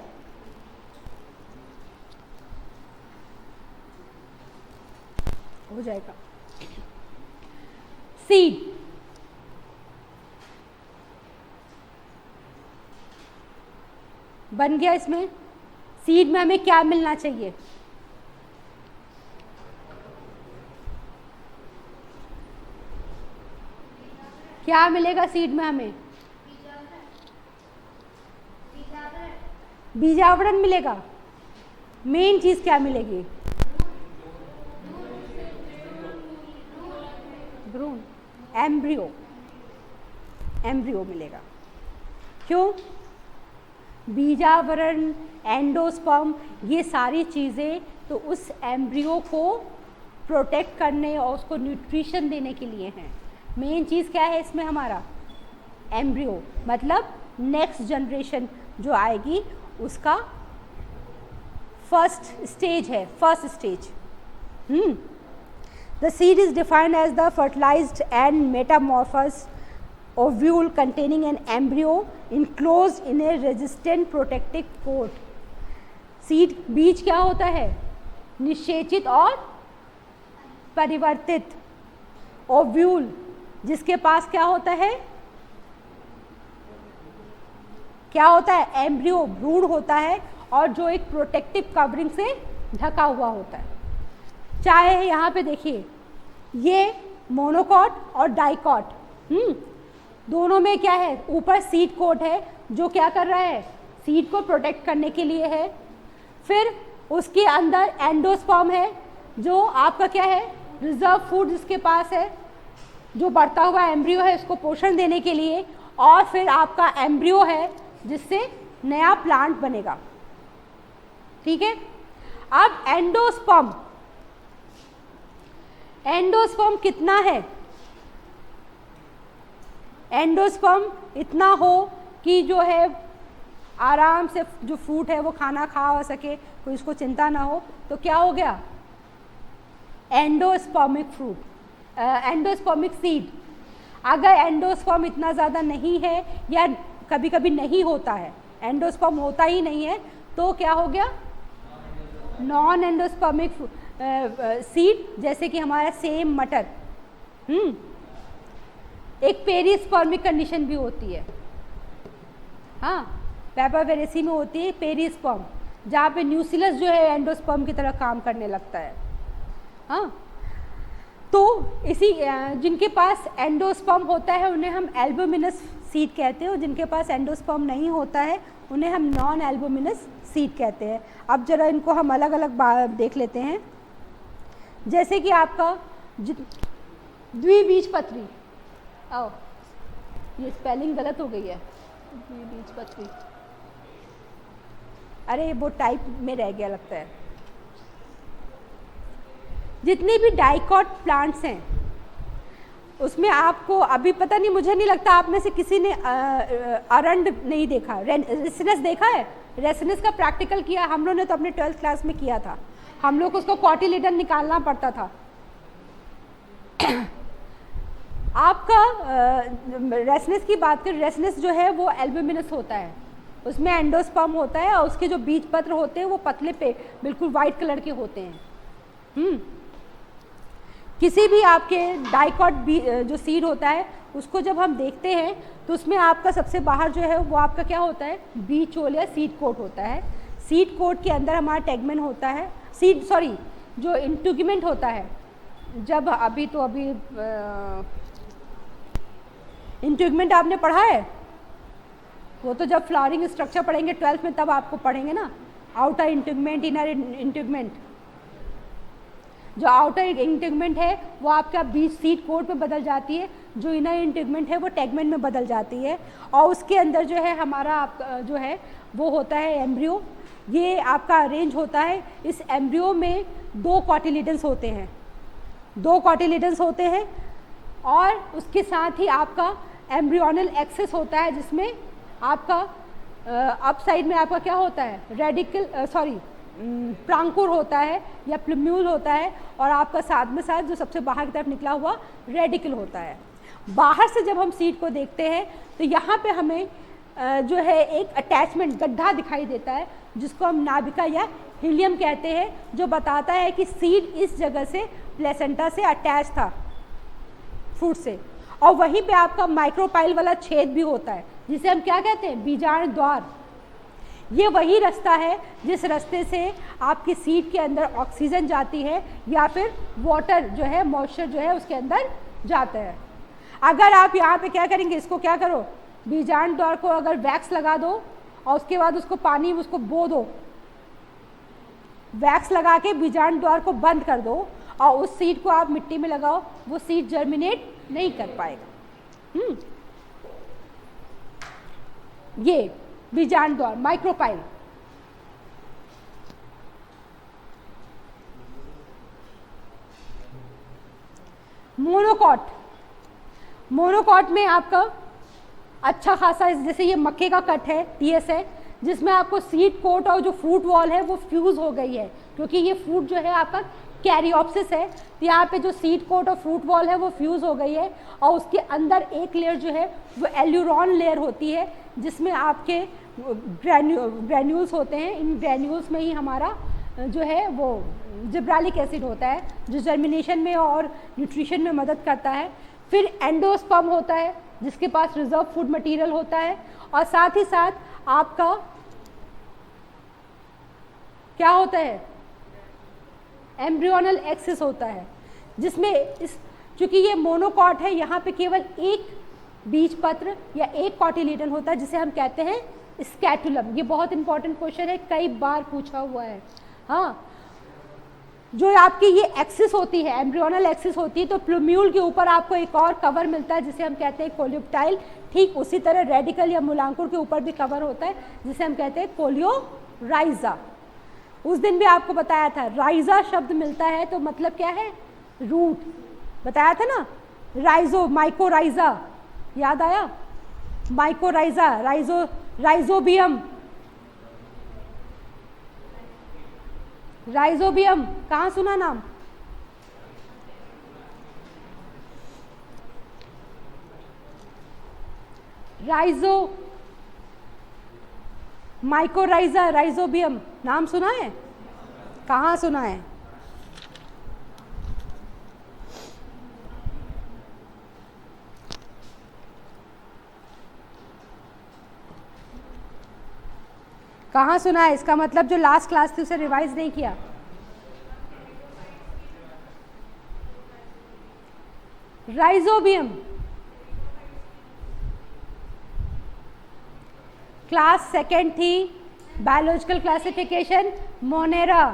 हो जाएगा सीड, बन गया। इसमें सीड में हमें क्या मिलना चाहिए, क्या मिलेगा सीड में हमें, बीजावरण मिलेगा। मेन चीज क्या मिलेगी, भ्रूण, एम्ब्रियो, एम्ब्रियो मिलेगा। क्यों, बीजावरण, एंडोस्पर्म, ये सारी चीज़ें तो उस एम्ब्रियो को प्रोटेक्ट करने और उसको न्यूट्रिशन देने के लिए हैं। मेन चीज़ क्या है इसमें हमारा, एम्ब्रियो, मतलब नेक्स्ट जनरेशन जो आएगी उसका फर्स्ट स्टेज है, first stage. The seed is defined as the fertilized and metamorphosed ovule containing an embryo enclosed in a resistant protective coat। Seed, बीज क्या होता है, निषेचित और परिवर्तित। ओव्यूल, जिसके पास क्या होता है, क्या होता है, एम्ब्रियो, भ्रूण होता है, और जो एक प्रोटेक्टिव कवरिंग से ढका हुआ होता है। चाहे यहाँ पे देखिए, ये मोनोकॉट और डाइकॉट, दोनों में क्या है, ऊपर सीड कोट है जो क्या कर रहा है, सीड को प्रोटेक्ट करने के लिए है। फिर उसके अंदर एंडोस्पर्म है जो आपका क्या है, रिजर्व फूड जिसके पास है, जो बढ़ता हुआ एम्ब्रियो है उसको पोषण देने के लिए। और फिर आपका एम्ब्रियो है जिससे नया प्लांट बनेगा। ठीक है, अब एंडोस्पर्म, एंडोस्पर्म कितना है, एंडोस्पर्म इतना हो कि जो है आराम से जो फ्रूट है वो खाना खा सके, कोई उसको चिंता ना हो, तो क्या हो गया, एंडोस्पर्मिक फ्रूट, एंडोस्पर्मिक सीड। अगर एंडोस्पर्म इतना ज़्यादा नहीं है या कभी कभी नहीं होता है, एंडोस्पर्म होता ही नहीं है, तो क्या हो गया, नॉन एंडोस्पर्मिक सीड, जैसे कि हमारा सेम मटर। एक पेरिस्पर्मिक कंडीशन भी होती है, हाँ, पेपावेरेसी में होती है पेरिस्पर्म, जहाँ पे न्यूसिलस जो है एंडोस्पर्म की तरह काम करने लगता है। हाँ, तो इसी जिनके पास एंडोस्पर्म होता है उन्हें हम एल्बुमिनस सीड कहते हैं, और जिनके पास एंडोस्पर्म नहीं होता है उन्हें हम नॉन एल्बुमिनस सीड कहते हैं। अब जरा इनको हम अलग अलग देख लेते हैं। जैसे कि आपका द्विबीजपत्री, आओ, ये स्पेलिंग गलत हो गई है, द्विबीजपत्री, अरे वो टाइप में रह गया लगता है। जितने भी डाइकॉट प्लांट्स हैं उसमें आपको अभी पता नहीं, मुझे नहीं लगता आप में से किसी ने अरंड नहीं देखा, रेसिनस देखा है। रेसिनस का प्रैक्टिकल किया हम लोग ने, तो अपने 12th क्लास में किया था। हम लोग को उसको कॉटिलेडन निकालना पड़ता था। आपका रेसिनस की बात करें, रेसिनस जो है वो एल्बुमिनस होता है, उसमें एंडोस्पर्म होता है, और उसके जो बीज पत्र होते हैं वो पतले पे बिल्कुल वाइट कलर के होते हैं। किसी भी आपके डाइकॉट जो सीड होता है उसको जब हम देखते हैं तो उसमें आपका सबसे बाहर जो है वो आपका क्या होता है, बीज चोल या सीड कोट होता है। सीड कोट के अंदर हमारा टेगमेन होता है, जो इंटुगमेंट होता है जब अभी इंटीग्मेंट आपने पढ़ा है, वो तो जब फ्लावरिंग स्ट्रक्चर पढ़ेंगे 12th में तब आपको पढ़ेंगे ना, आउटर इंटीग्मेंट, इनर इंटीग्मेंट। जो आउटर इंटीग्मेंट है वो आपका बीज सीड कोट में बदल जाती है, जो इनर इंटीग्मेंट है वो टेगमेंट में बदल जाती है, और उसके अंदर जो है हमारा आपका जो है वो होता है एम्ब्रियो। ये आपका अरेंज होता है। इस एम्ब्रियो में 2 कॉटिलिडन्स होते हैं, 2 कॉटिलिडन्स होते हैं, और उसके साथ ही आपका एम्ब्रियोनल एक्सिस होता है, जिसमें आपका अप साइड में आपका क्या होता है, रेडिकल प्रांकुर होता है या प्लूम्यूल होता है, और आपका साथ में साथ जो सबसे बाहर की तरफ निकला हुआ रेडिकल होता है। बाहर से जब हम सीड को देखते हैं तो यहाँ पे हमें जो है एक अटैचमेंट गड्ढा दिखाई देता है, जिसको हम नाभिका या हीलियम कहते हैं, जो बताता है कि सीड इस जगह से प्लेसेंटा से अटैच था फ्रूट से। और वहीं पे आपका माइक्रोपाइल वाला छेद भी होता है, जिसे हम क्या कहते हैं, बीजांड द्वार। ये वही रास्ता है जिस रास्ते से आपकी सीड के अंदर ऑक्सीजन जाती है या फिर वाटर जो है, मॉइस्चर जो है उसके अंदर जाता है। अगर आप यहाँ पे क्या करेंगे, इसको क्या करो, बीजांड द्वार को अगर वैक्स लगा दो और उसके बाद उसको पानी में उसको बो दो, वैक्स लगा के बीजांड द्वार को बंद कर दो और उस सीड को आप मिट्टी में लगाओ, वो सीड जर्मिनेट नहीं कर पाएगा। ये बीजांड द्वार, माइक्रोपाइल। मोनोकॉट, मोनोकॉट में आपका अच्छा खासा, जैसे ये मक्के का कट है, टीएस है, जिसमें आपको सीड कोट और जो फ्रूट वॉल है वो फ्यूज हो गई है, क्योंकि ये फ्रूट जो है आपका कैरियोप्सिस है, तो यहाँ पे जो सीड कोट और फ्रूट वॉल है वो फ्यूज हो गई है, और उसके अंदर एक लेयर जो है वो एल्यूरॉन लेयर होती है, जिसमें आपके ग्रैन्यूल्स होते हैं। इन ग्रैन्यूल्स में ही हमारा जो है वो जिब्रालिक एसिड होता है, जो जर्मिनेशन में और न्यूट्रिशन में मदद करता है। फिर एंडोस्पर्म होता है, जिसके पास रिजर्व फूड मटेरियल होता है, और साथ ही साथ आपका क्या होता है, एम्ब्रियोनल एक्सिस होता है, जिसमें इस चूंकि ये मोनोकॉट है, यहाँ पे केवल एक बीज पत्र या एक कॉटिलिडन होता है, जिसे हम कहते हैं स्कैटुलम। ये बहुत इंपॉर्टेंट क्वेश्चन है, कई बार पूछा हुआ है। हाँ, जो आपकी ये एक्सिस होती है, एम्ब्रियोनल एक्सिस होती है, तो प्लूम्यूल के ऊपर आपको एक और कवर मिलता है, जिसे हम कहते हैं कोलियोप्टाइल। ठीक उसी तरह रेडिकल या मूलांकुर के ऊपर भी कवर होता है, जिसे हम कहते हैं कोलियोराइजा। उस दिन भी आपको बताया था, राइजा शब्द मिलता है तो मतलब क्या है, रूट। बताया था ना, राइजो, माइकोराइजा, याद आया, माइकोराइजा, राइजो, राइजोबियम, राइजोबियम, कहाँ सुना नाम, राइजो, माइकोराइजा, राइजोबियम, नाम सुना है, कहाँ सुना है? कहाँ सुना है? इसका मतलब जो लास्ट क्लास थी उसे रिवाइज नहीं किया। राइजोबियम, क्लास सेकेंड थी, biological classification, monera,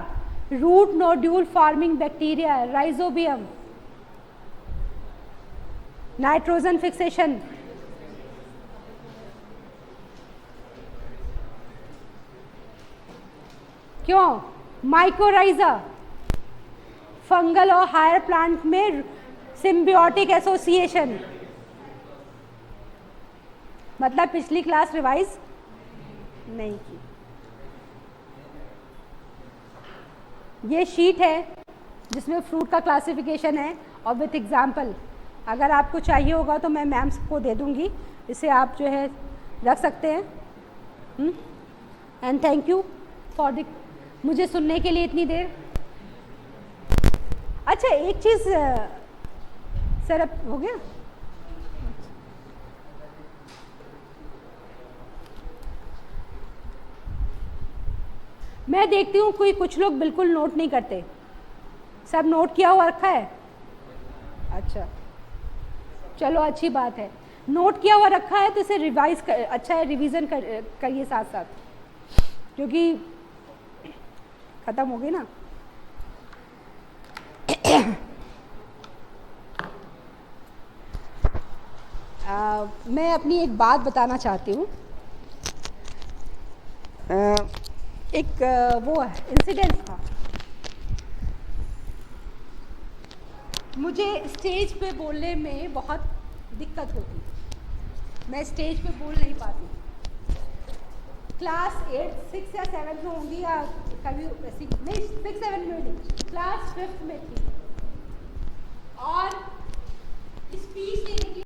root nodule forming bacteria, rhizobium, nitrogen fixation, क्यों, माइकोराइजा, फंगल और हायर प्लांट में सिम्बियोटिक एसोसिएशन। मतलब पिछली क्लास रिवाइज नहीं की। ये शीट है जिसमें फ्रूट का क्लासिफिकेशन है और विथ एग्जाम्पल। अगर आपको चाहिए होगा तो मैं मैम्स को दे दूंगी, इसे आप जो है रख सकते हैं। And thank you for the, मुझे सुनने के लिए इतनी देर। अच्छा एक चीज़ सर, अब हो गया, मैं देखती हूँ कोई कुछ लोग बिल्कुल नोट नहीं करते, सब नोट किया हुआ रखा है। अच्छा, चलो अच्छी बात है, नोट किया हुआ रखा है तो इसे रिवाइज कर, अच्छा है रिवीजन करिए साथ साथ, क्योंकि खत्म हो गई ना। मैं अपनी एक बात बताना चाहती हूँ। एक वो इंसिडेंट था, मुझे स्टेज पे बोलने में बहुत दिक्कत होती, मैं स्टेज पे बोल नहीं पाती। क्लास 8 6 या 7 में होंगी, या कभी नहीं 6 7 में नहीं, क्लास 5th में थी, और स्पीच देने की